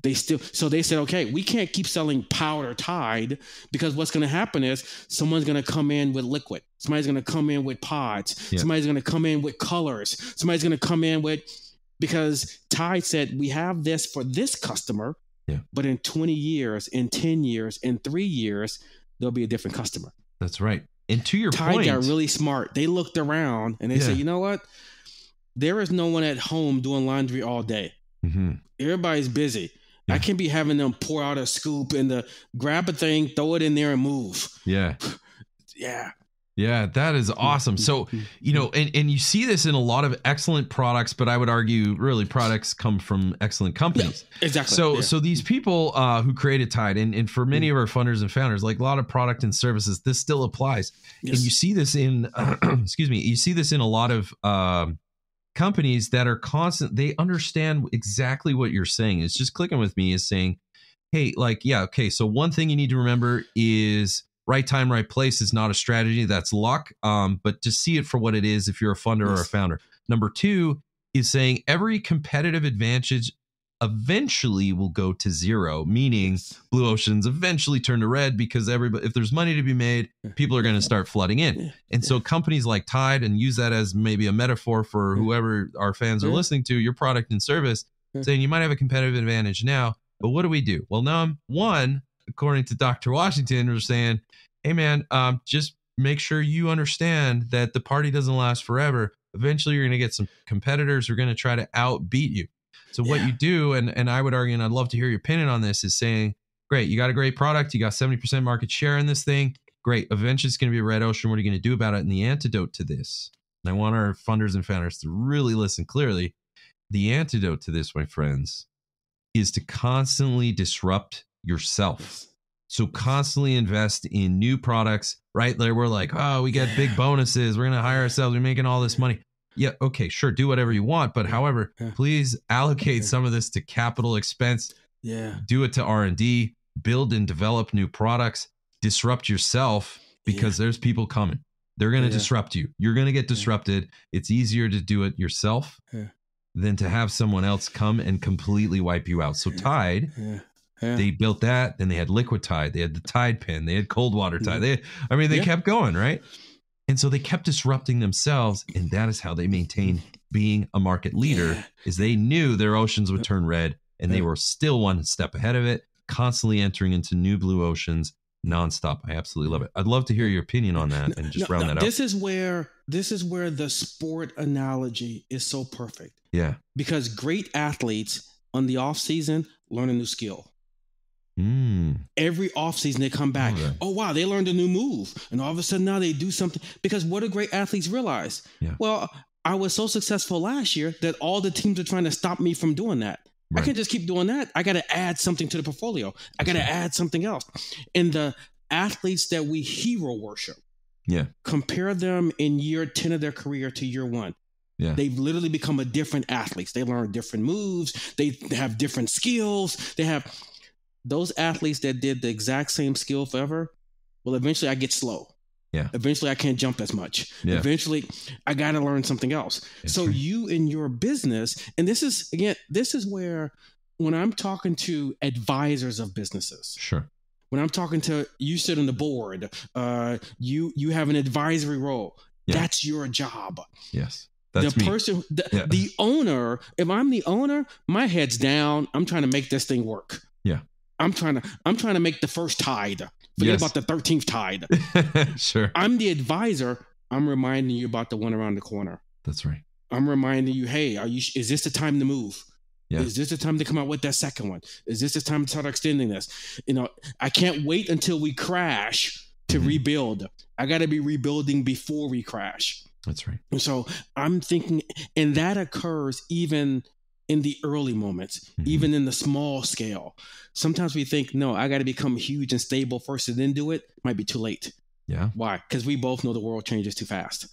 So they said, okay, we can't keep selling powder Tide, because what's going to happen is someone's going to come in with liquid. Somebody's going to come in with pods. Yeah. Somebody's going to come in with colors. Somebody's going to come in with, because Tide said, we have this for this customer, but in 20 years, in 10 years, in 3 years, there'll be a different customer. That's right. And to your Tide point, got really smart. They looked around and they said, you know what? There is no one at home doing laundry all day. Mm-hmm. Everybody's busy. I can't be having them pour out a scoop and grab a thing, throw it in there and move. Yeah. Yeah, that is awesome. So, and you see this in a lot of excellent products, but I would argue really products come from excellent companies. Yeah, exactly. So these people who created Tide, and for many of our funders and founders, like a lot of product and services, this still applies. Yes. And you see this in, you see this in a lot of companies that are constant. They understand exactly what you're saying. It's just clicking with me is saying, hey, so one thing you need to remember is right time, right place is not a strategy. That's luck. But to see it for what it is, if you're a funder or a founder. Number two is saying every competitive advantage eventually will go to zero, meaning blue oceans eventually turn to red, because if there's money to be made, people are going to start flooding in. And so companies like Tide, and use that as maybe a metaphor for whoever our fans are listening to, your product and service, saying you might have a competitive advantage now, but what do? Well, now one, according to Dr. Washington, we're saying, hey man, just make sure you understand that the party doesn't last forever. Eventually you're going to get some competitors who are going to try to outbeat you. So what you do, and I would argue, and I'd love to hear your opinion on this, is saying, great, you got a great product, you got 70% market share in this thing. Great. Eventually it's going to be a red ocean. What are you going to do about it? And the antidote to this, and I want our funders and founders to really listen clearly. The antidote to this, my friends, is to constantly disrupt yourself. So constantly invest in new products, right? There we're like, oh, we get big bonuses. We're going to hire ourselves. We're making all this money. Yeah. Okay, sure. Do whatever you want. But however, please allocate some of this to capital expense. Yeah. Do it to R&D, build and develop new products, disrupt yourself, because there's people coming. They're going to disrupt you. You're going to get disrupted. It's easier to do it yourself than to have someone else come and completely wipe you out. So Tide, they built that. Then they had liquid Tide. They had the Tide pen. They had cold water Tide. They kept going, right? And so they kept disrupting themselves. And that is how they maintained being a market leader, is they knew their oceans would turn red, and they were still one step ahead of it, constantly entering into new blue oceans nonstop. I absolutely love it. I'd love to hear your opinion on that and just round that up. This is where the sport analogy is so perfect. Yeah. Because great athletes on the off season learn a new skill. Every offseason they come back. Oh, wow, they learned a new move. And all of a sudden now they do something. Because what do great athletes realize? Well, I was so successful last year that all the teams are trying to stop me from doing that. Right. I can't just keep doing that. I got to add something to the portfolio. I got to add something else. And the athletes that we hero worship, compare them in year 10 of their career to year 1. Yeah. They've literally become a different athletes. They learn different moves. They have different skills. They have those athletes that did the exact same skill forever. Well, eventually I get slow. Yeah. Eventually I can't jump as much. Yeah. Eventually I got to learn something else. That's so true. You in your business, and this is where when I'm talking to advisors of businesses. Sure. When I'm talking to you sit on the board, you have an advisory role. Yeah. That's your job. Yes. That's the person, the owner, if I'm the owner, my head's down. I'm trying to make this thing work. Yeah. I'm trying to make the first tide. Forget about the 13th tide. Sure. I'm the advisor. I'm reminding you about the one around the corner. That's right. I'm reminding you, hey, is this the time to move? Yeah. Is this the time to come out with that second one? Is this the time to start extending this? I can't wait until we crash to rebuild. I got to be rebuilding before we crash. That's right. And so I'm thinking, and that occurs even in the early moments, even in the small scale. Sometimes we think, no, I got to become huge and stable first and then do it. Might be too late. Yeah. Why? Because we both know the world changes too fast.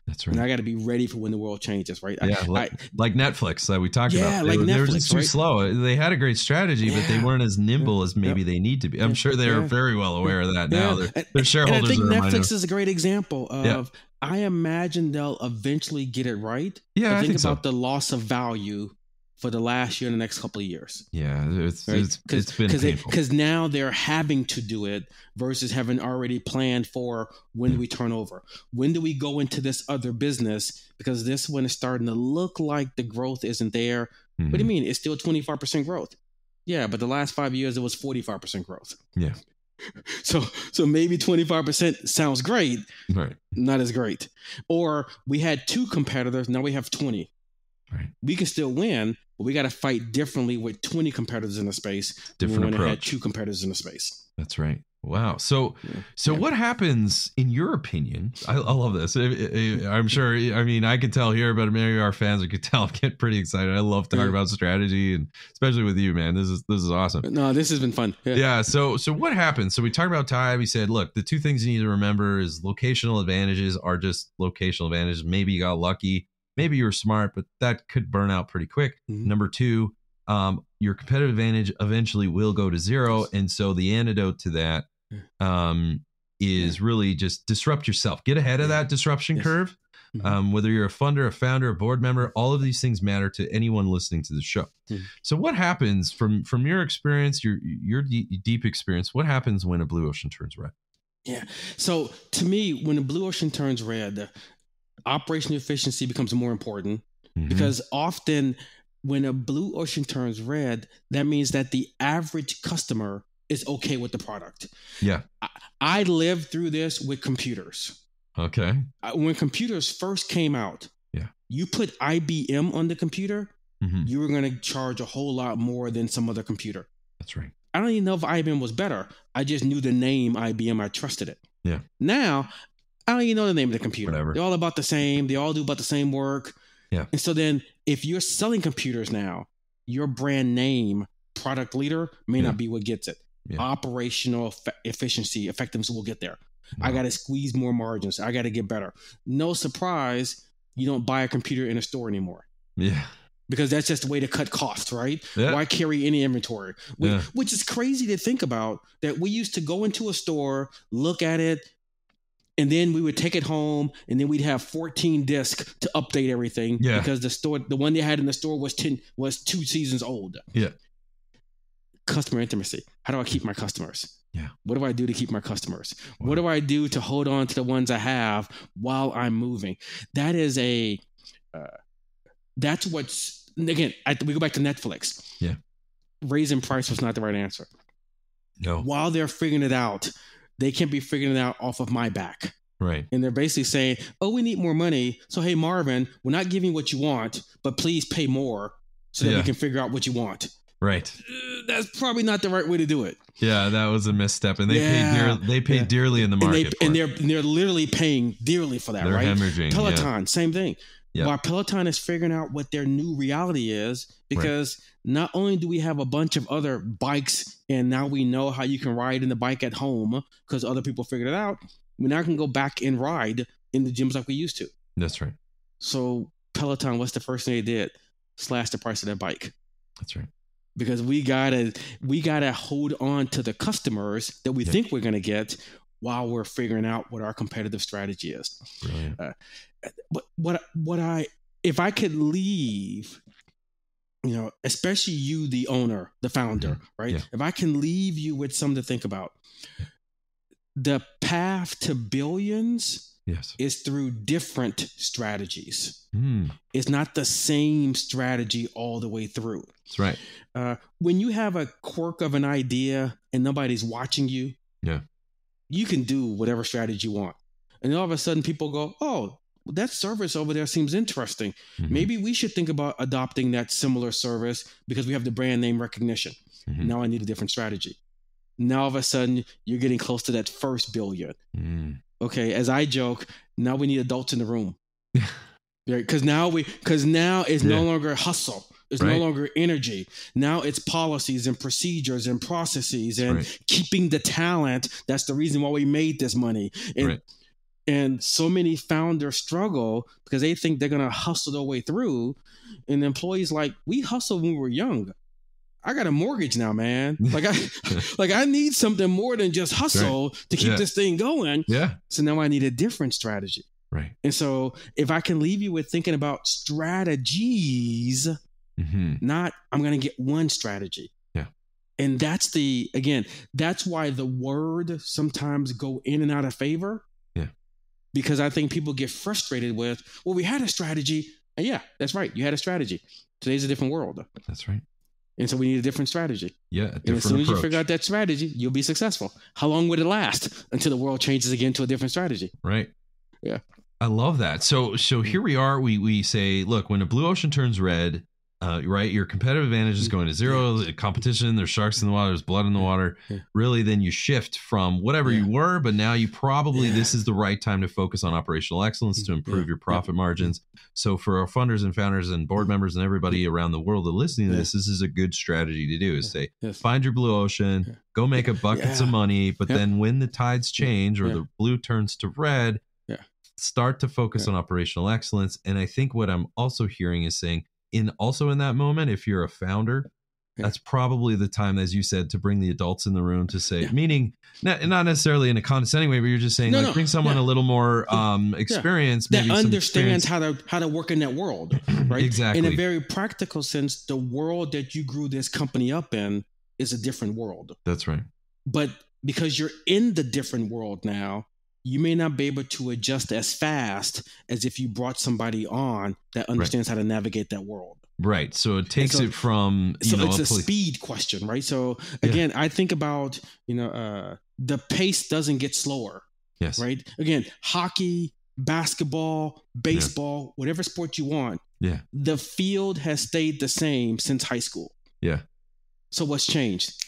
That's right. And I got to be ready for when the world changes, right? Yeah, like Netflix that we talked about. Yeah, like Netflix. They were just too slow. They had a great strategy, but they weren't as nimble as maybe they need to be. I'm sure they're very well aware of that now. Their shareholders. And I think Netflix is a great example of. I imagine they'll eventually get it right. Yeah, I think about the loss of value for the last year and the next couple of years. Yeah, it's been painful. Because now they're having to do it versus having already planned for when do we turn over? When do we go into this other business? Because this one is starting to look like the growth isn't there. What do you mean? It's still 25% growth. Yeah, but the last 5 years, it was 45% growth. Yeah. So maybe 25% sounds great, right? Not as great. Or we had 2 competitors, now we have 20. Right. We can still win, but we got to fight differently with 20 competitors in the space. Different approach. Had 2 competitors in the space. That's right. Wow. So what happens in your opinion? I love this. I'm sure. I mean, I can tell here, but many of our fans could tell I'm getting pretty excited. I love talking about strategy, and especially with you, man. This is awesome. No, this has been fun. Yeah. So what happens? So we talked about time. We said, look, the 2 things you need to remember is locational advantages are just locational advantages. Maybe you got lucky. Maybe you were smart, but that could burn out pretty quick. Number 2. Your competitive advantage eventually will go to 0. And so the antidote to that is really just disrupt yourself. Get ahead of that disruption curve. Whether you're a funder, a founder, a board member, all of these things matter to anyone listening to the show. So what happens from your experience, your deep experience, what happens when a blue ocean turns red? Yeah. So to me, when the blue ocean turns red, operational efficiency becomes more important because often when a blue ocean turns red, that means that the average customer is okay with the product. Yeah. I lived through this with computers. Okay. When computers first came out, you put IBM on the computer, you were going to charge a whole lot more than some other computer. That's right. I don't even know if IBM was better. I just knew the name IBM. I trusted it. Yeah. Now, I don't even know the name of the computer. Whatever. They're all about the same. They all do about the same work. Yeah. And so then if you're selling computers now, your brand name, product leader may not be what gets it. Yeah. Operational efficiency, effectiveness will get there. Wow. I got to squeeze more margins. I got to get better. No surprise, you don't buy a computer in a store anymore. Yeah. Because that's just a way to cut costs, right? Yeah. Why carry any inventory? Which is crazy to think about, that we used to go into a store, look at it, and then we would take it home, and then we'd have 14 discs to update everything because the one they had in the store was 2 seasons old. Yeah. Customer intimacy. How do I keep my customers? Yeah. What do I do to keep my customers? Wow. What do I do to hold on to the ones I have while I'm moving? That is that's what's, again, we go back to Netflix. Yeah. Raising price was not the right answer. No. While they're figuring it out, they can't be figuring it out off of my back. Right. And they're basically saying, oh, we need more money. So, hey, Marvin, we're not giving what you want, but please pay more so that we can figure out what you want. Right. That's probably not the right way to do it. Yeah, that was a misstep. And they paid dearly in the market. And they're literally paying dearly for that, right? They're hemorrhaging. Peloton, same thing. while Peloton is figuring out what their new reality is, because not only do we have a bunch of other bikes and now we know how you can ride in the bike at home because other people figured it out, we now can go back and ride in the gyms like we used to. That's right. So Peloton, what's the first thing they did? Slash the price of their bike. That's right. Because we gotta hold on to the customers that we think we're gonna get while we're figuring out what our competitive strategy is. Brilliant. If I could leave, especially you, the owner, the founder, right? Yeah. If I can leave you with something to think about, the path to billions is through different strategies. It's not the same strategy all the way through. That's right. When you have a quirk of an idea and nobody's watching you, you can do whatever strategy you want. And then all of a sudden people go, oh, that service over there seems interesting. Maybe we should think about adopting that similar service because we have the brand name recognition. Now I need a different strategy. Now all of a sudden you're getting close to that first billion. Okay, as I joke, now we need adults in the room. Because now it's no longer hustle. It's no longer energy. Now it's policies and procedures and processes and keeping the talent. That's the reason why we made this money. And so many founders struggle because they think they're going to hustle their way through. And employees like, we hustled when we were young. I got a mortgage now, man. I need something more than just hustle to keep this thing going. So now I need a different strategy. Right. And so if I can leave you with thinking about strategies, not I'm going to get one strategy. And that's why the word sometimes go in and out of favor. Because I think people get frustrated with, well, we had a strategy. And that's right. You had a strategy. Today's a different world. That's right. And so we need a different strategy. And as soon as you figure out that strategy, you'll be successful. How long would it last until the world changes again to a different strategy? Right. Yeah. I love that. So here we are. We say, look, when a blue ocean turns red, your competitive advantage is going to zero. Competition, there's sharks in the water, there's blood in the water. Really, then you shift from whatever you were, but now you probably this is the right time to focus on operational excellence to improve your profit margins. So for our funders and founders and board members and everybody around the world that are listening to this is a good strategy to do. Is say, find your blue ocean, go make a buckets of money, but then when the tides change or the blue turns to red, start to focus on operational excellence. And I think what I'm also hearing is saying, in that moment, if you're a founder, that's probably the time, as you said, to bring the adults in the room to say, meaning not necessarily in a condescending way, but you're just saying bring someone a little more experience, that understands how to work in that world, right? Exactly. In a very practical sense, the world that you grew this company up in is a different world. That's right. But because you're in the different world now, you may not be able to adjust as fast as if you brought somebody on that understands how to navigate that world. Right. So it takes it from, it's a speed question, right? So again, I think about, the pace doesn't get slower. Yes. Right. Again, hockey, basketball, baseball, whatever sport you want. Yeah. The field has stayed the same since high school. Yeah. So what's changed?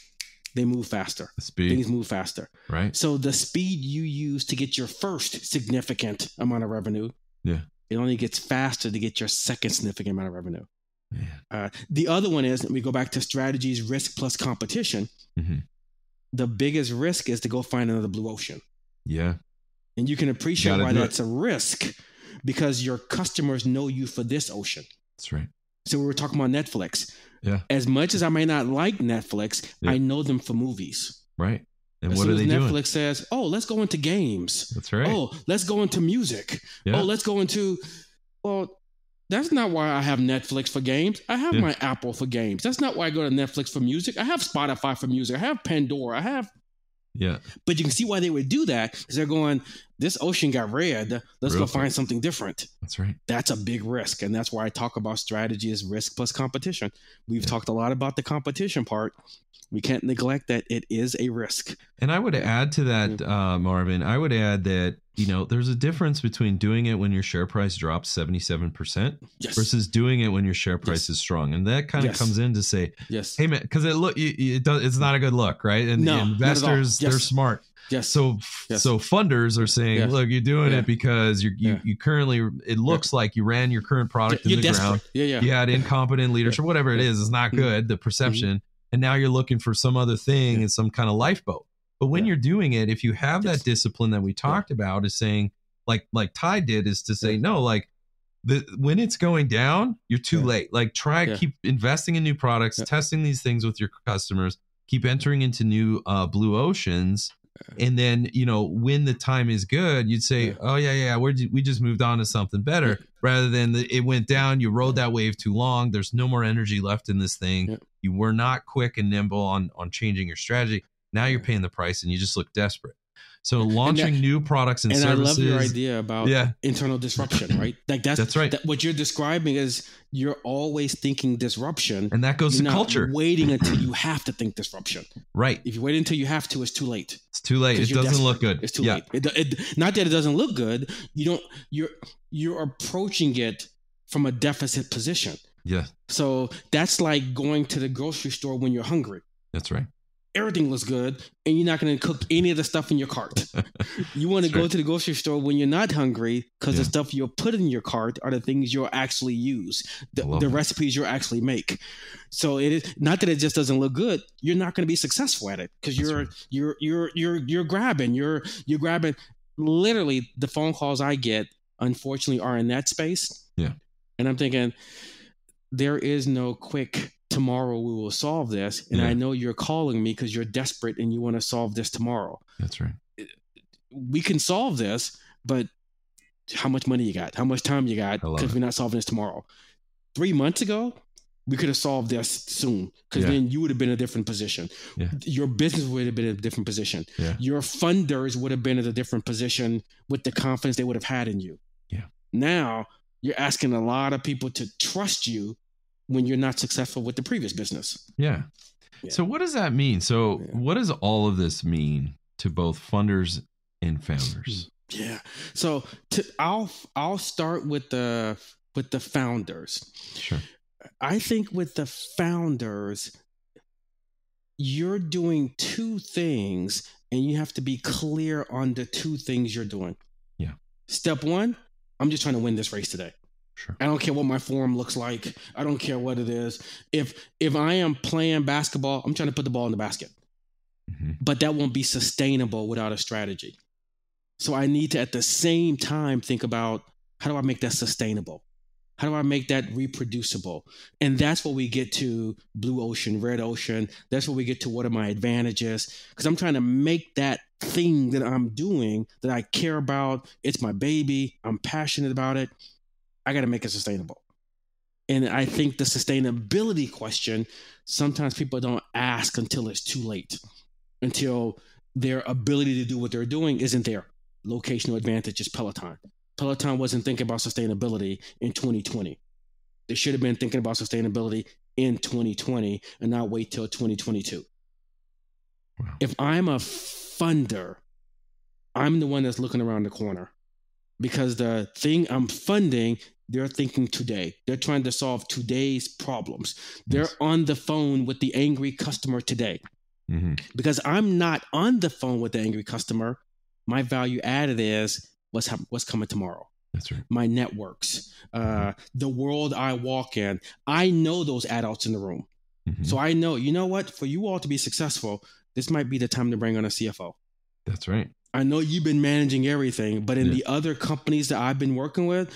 They move faster. Things move faster. Right. So the speed you use to get your first significant amount of revenue, it only gets faster to get your second significant amount of revenue. The other one is, we go back to strategies, risk plus competition. The biggest risk is to go find another blue ocean. Yeah. And you can appreciate why that's a risk because your customers know you for this ocean. That's right. So we were talking about Netflix. Yeah. As much as I may not like Netflix, I know them for movies. Right. And as what soon are they Netflix doing? says, oh, let's go into games. That's right. Oh, let's go into music. Yeah. Oh, let's go into, that's not why I have Netflix for games. I have my Apple for games. That's not why I go to Netflix for music. I have Spotify for music. I have Pandora. But you can see why they would do that because they're going, this ocean got red. Let's go find something different. That's right. That's a big risk. And that's why I talk about strategy as risk plus competition. We've talked a lot about the competition part. We can't neglect that it is a risk. And I would add to that, Marvin, I would add that, there's a difference between doing it when your share price drops 77% versus doing it when your share price is strong. And that kind of comes in to say, hey, man, because it's not a good look, right? And the investors, they're smart. Yes. So funders are saying, look, you're doing it because you currently, it looks like you ran your current product in the ground. You had incompetent leadership, whatever it is, it's not good, the perception. And now you're looking for some other thing and some kind of lifeboat. But when you're doing it, if you have that discipline that we talked about, is saying, like Ty did, is to say, no, like when it's going down, you're too late. Like keep investing in new products, testing these things with your customers, keep entering into new blue oceans. And then, when the time is good, you'd say, oh yeah, we just moved on to something better, rather than it went down, you rode that wave too long. There's no more energy left in this thing. You were not quick and nimble on changing your strategy. Now you're paying the price and you just look desperate. So launching new products and services. And I love your idea about internal disruption, right? Like that's right. What you're describing is you're always thinking disruption. And that goes to culture. Waiting until you have to think disruption. Right. If you wait until you have to, it's too late. It's too late. It doesn't look good. It's too late. Not that it doesn't look good. You're approaching it from a deficit position. Yeah. So that's like going to the grocery store when you're hungry. That's right. Everything looks good, and you're not going to cook any of the stuff in your cart. You want to go to the grocery store when you're not hungry, because the stuff you'll put in your cart are the things you'll actually use, the recipes you'll actually make. So it is not that it just doesn't look good. You're not going to be successful at it because you're grabbing. Literally, the phone calls I get, unfortunately, are in that space. Yeah, and I'm thinking there is no quick tomorrow we will solve this. And I know you're calling me because you're desperate and you want to solve this tomorrow. That's right. We can solve this, but how much money you got? How much time you got? Because we're not solving this tomorrow. 3 months ago, we could have solved this soon, because then you would have been in a different position. Yeah. Your business would have been in a different position. Yeah. Your funders would have been in a different position with the confidence they would have had in you. Yeah. Now you're asking a lot of people to trust you when you're not successful with the previous business. Yeah. So what does that mean? So what does all of this mean to both funders and founders? Yeah. So I'll start with the founders. Sure. I think with the founders, you're doing two things and you have to be clear on the two things you're doing. Yeah. Step one, I'm just trying to win this race today. Sure. I don't care what my form looks like. I don't care what it is. If I am playing basketball, I'm trying to put the ball in the basket. Mm-hmm. But that won't be sustainable without a strategy. So I need to, at the same time, think about, how do I make that sustainable? How do I make that reproducible? And that's where we get to blue ocean, red ocean. That's where we get to what are my advantages? Because I'm trying to make that thing that I'm doing, that I care about, it's my baby, I'm passionate about it, I got to make it sustainable. And I think the sustainability question, sometimes people don't ask until it's too late, until their ability to do what they're doing isn't there. Locational advantage is Peloton. Peloton wasn't thinking about sustainability in 2020. They should have been thinking about sustainability in 2020 and not wait till 2022. Wow. If I'm a funder, I'm the one that's looking around the corner, because the thing I'm funding, they're thinking today. They're trying to solve today's problems. They're on the phone with the angry customer today. Mm-hmm. Because I'm not on the phone with the angry customer, my value added is what's coming tomorrow. That's right. My networks, the world I walk in. I know those adults in the room. Mm-hmm. So I know, you know what? For you all to be successful, this might be the time to bring on a CFO. That's right. I know you've been managing everything, but in the other companies that I've been working with,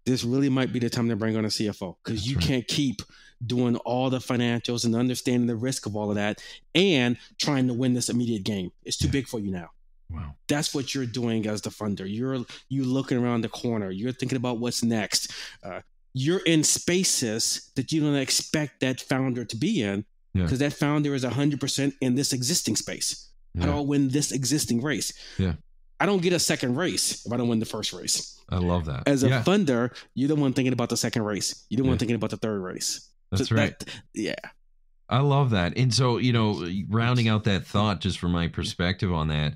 this really might be the time to bring on a CFO, because you can't keep doing all the financials and understanding the risk of all of that and trying to win this immediate game. It's too big for you now. Wow. That's what you're doing as the funder. You're looking around the corner. You're thinking about what's next. You're in spaces that you don't expect that founder to be in, because that founder is 100% in this existing space. How do I win this existing race? Yeah. I don't get a second race if I don't win the first race. I love that. As a funder, you're the one thinking about the second race. You're the one thinking about the third race. That's right. I love that. And so, rounding out that thought, just from my perspective on that,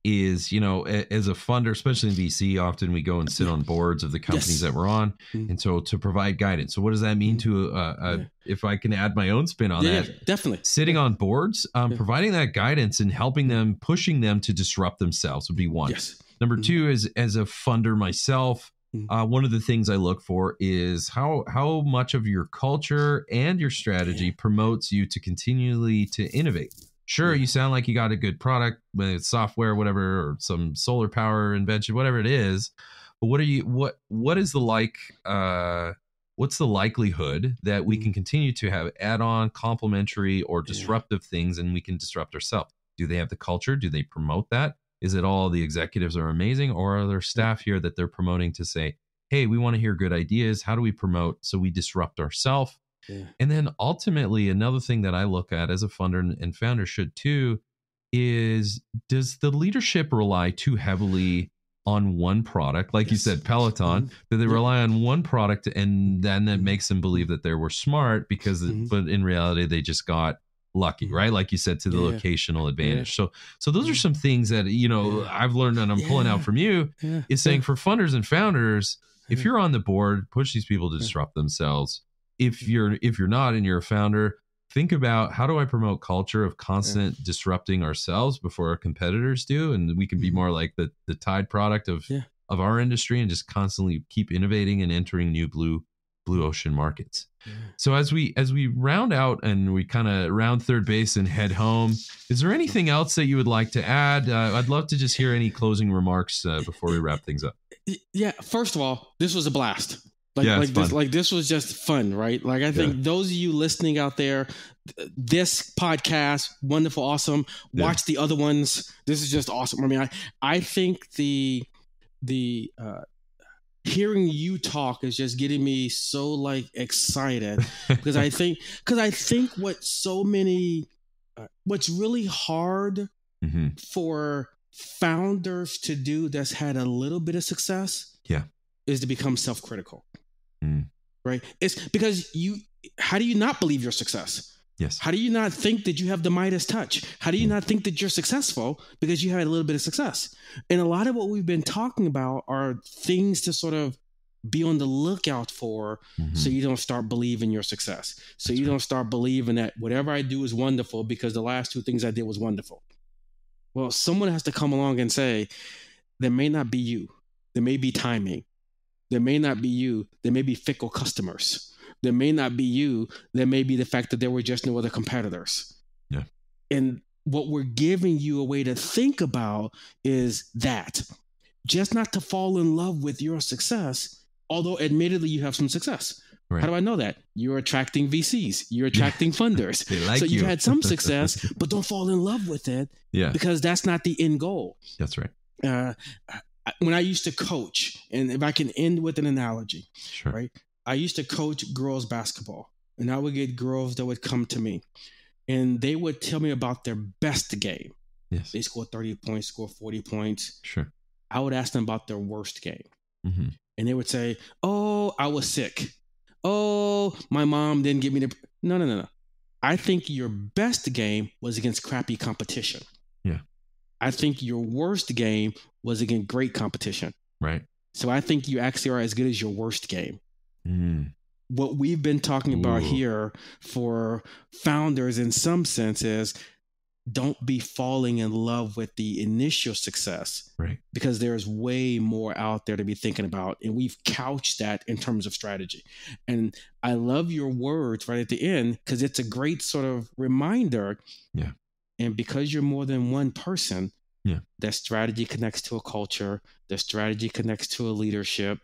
is, as a funder, especially in VC, often we go and sit on boards of the companies that we're on. And so to provide guidance. So what does that mean to, if I can add my own spin on that? Yeah, definitely. Sitting on boards, providing that guidance and helping them, pushing them to disrupt themselves would be one. Yes. Number two is, as a funder myself, one of the things I look for is how much of your culture and your strategy promotes you to continually to innovate. Sure, you sound like you got a good product, whether it's software, whatever, or some solar power invention, whatever it is. But what is the what's the likelihood that we can continue to have add-on, complementary, or disruptive things, and we can disrupt ourselves? Do they have the culture? Do they promote that? Is it all the executives are amazing, or are there staff here that they're promoting to say, hey, we want to hear good ideas. How do we promote so we disrupt ourselves? Yeah. And then ultimately, another thing that I look at as a funder and founder should too is, does the leadership rely too heavily on one product? Like you said, Peloton, do they rely on one product and then that makes them believe that they were smart because, but in reality, they just got lucky, right? Like you said, to the locational advantage. So those are some things that, I've learned and I'm pulling out from you is saying for funders and founders, if you're on the board, push these people to disrupt themselves. If you're not and you're a founder, think about, how do I promote culture of constant disrupting ourselves before our competitors do, and we can be more like the Tide product of our industry and just constantly keep innovating and entering new blue ocean markets. So as we round out and we kind of round third base and head home, is there anything else that you would like to add? I'd love to just hear any closing remarks before we wrap things up. Yeah. First of all, this was a blast. This was just fun, right? Like, I think those of you listening out there, this podcast, wonderful, awesome. Watch the other ones. This is just awesome. I mean, I think the hearing you talk is just getting me so excited because I think what's really hard for founders to do that's had a little bit of success is to become self-critical. Right? It's because how do you not believe your success? Yes. How do you not think that you have the Midas touch? How do you not think that you're successful because you had a little bit of success? And a lot of what we've been talking about are things to sort of be on the lookout for so you don't start believing your success. So you don't start believing that whatever I do is wonderful because the last two things I did was wonderful. Well, someone has to come along and say, there may not be you. There may be timing. There may not be you. There may be fickle customers. There may not be you. There may be the fact that there were just no other competitors. Yeah. And what we're giving you a way to think about is that just not to fall in love with your success, although admittedly you have some success. Right. How do I know that? You're attracting VCs. You're attracting funders. So you had some success, but don't fall in love with it because that's not the end goal. That's right. When I used to coach, and if I can end with an analogy, right? I used to coach girls basketball, and I would get girls that would come to me, and they would tell me about their best game. Yes. They scored 30 points, scored 40 points. Sure. I would ask them about their worst game. And they would say, oh, I was sick. Oh, my mom didn't give me the... No. I think your best game was against crappy competition. Yeah. I think your worst game was against great competition. Right. So I think you actually are as good as your worst game. What we've been talking about here for founders in some sense is don't be falling in love with the initial success. Right. Because there's way more out there to be thinking about. And we've couched that in terms of strategy. And I love your words right at the end because it's a great sort of reminder. Yeah. And because you're more than one person, that strategy connects to a culture, the strategy connects to a leadership.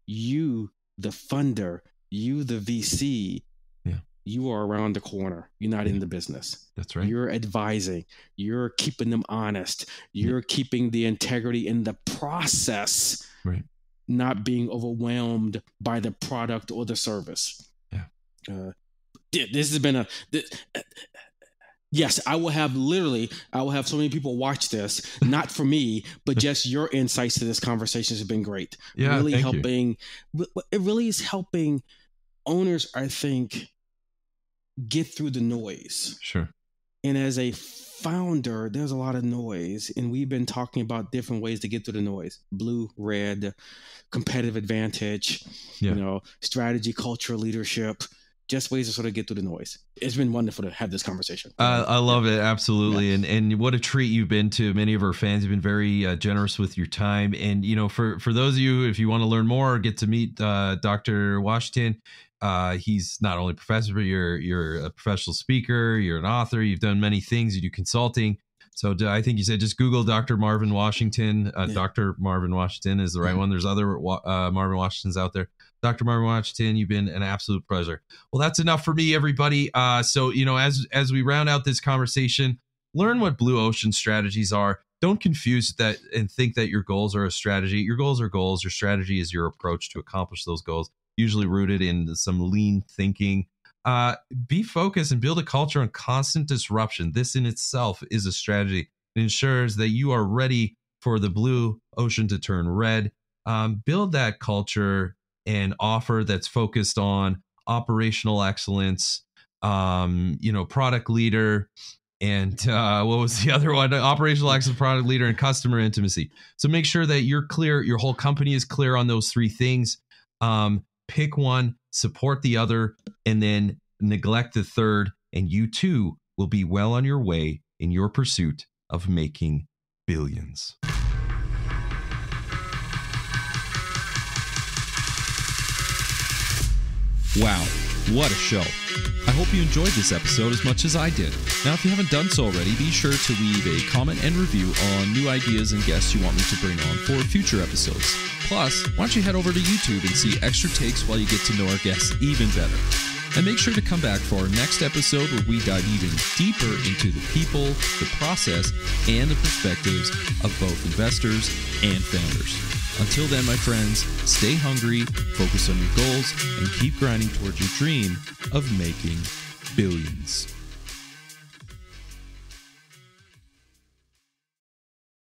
You, the funder, you, the VC, you are around the corner. You're not in the business. That's right. You're advising. You're keeping them honest. You're keeping the integrity in the process, not being overwhelmed by the product or the service. Yeah. This has been yes, I will have so many people watch this, not for me, but just your insights to this conversation has been great. Yeah, really helping. It really is helping owners, I think, get through the noise. Sure. And as a founder, there's a lot of noise, and we've been talking about different ways to get through the noise: blue, red, competitive advantage, strategy, culture, leadership, just ways to sort of get through the noise. It's been wonderful to have this conversation. I love it. Absolutely. Yeah. And what a treat you've been to many of our fans. You've been very generous with your time. And, for those of you, if you want to learn more, get to meet Dr. Washington. He's not only a professor, but you're a professional speaker, you're an author, you've done many things, you do consulting. So I think you said just Google Dr. Marvin Washington. Dr. Marvin Washington is the right one. There's other Marvin Washingtons out there. Dr. Marvin Washington, you've been an absolute pleasure. Well, that's enough for me, everybody. So, as we round out this conversation, learn what blue ocean strategies are. Don't confuse that and think that your goals are a strategy. Your goals are goals. Your strategy is your approach to accomplish those goals, usually rooted in some lean thinking. Be focused and build a culture on constant disruption. This in itself is a strategy. It ensures that you are ready for the blue ocean to turn red. Build that culture and offer that's focused on operational excellence, product leader, and what was the other one? Operational excellence, product leader, and customer intimacy. So make sure that you're clear, your whole company is clear on those three things. Pick one, support the other, and then neglect the third, and you too will be well on your way in your pursuit of making billions. Wow, what a show. I hope you enjoyed this episode as much as I did. Now, if you haven't done so already, be sure to leave a comment and review on new ideas and guests you want me to bring on for future episodes. Plus, why don't you head over to YouTube and see extra takes while you get to know our guests even better. And make sure to come back for our next episode where we dive even deeper into the people, the process, and the perspectives of both investors and founders. Until then, my friends, stay hungry, focus on your goals, and keep grinding towards your dream of making billions.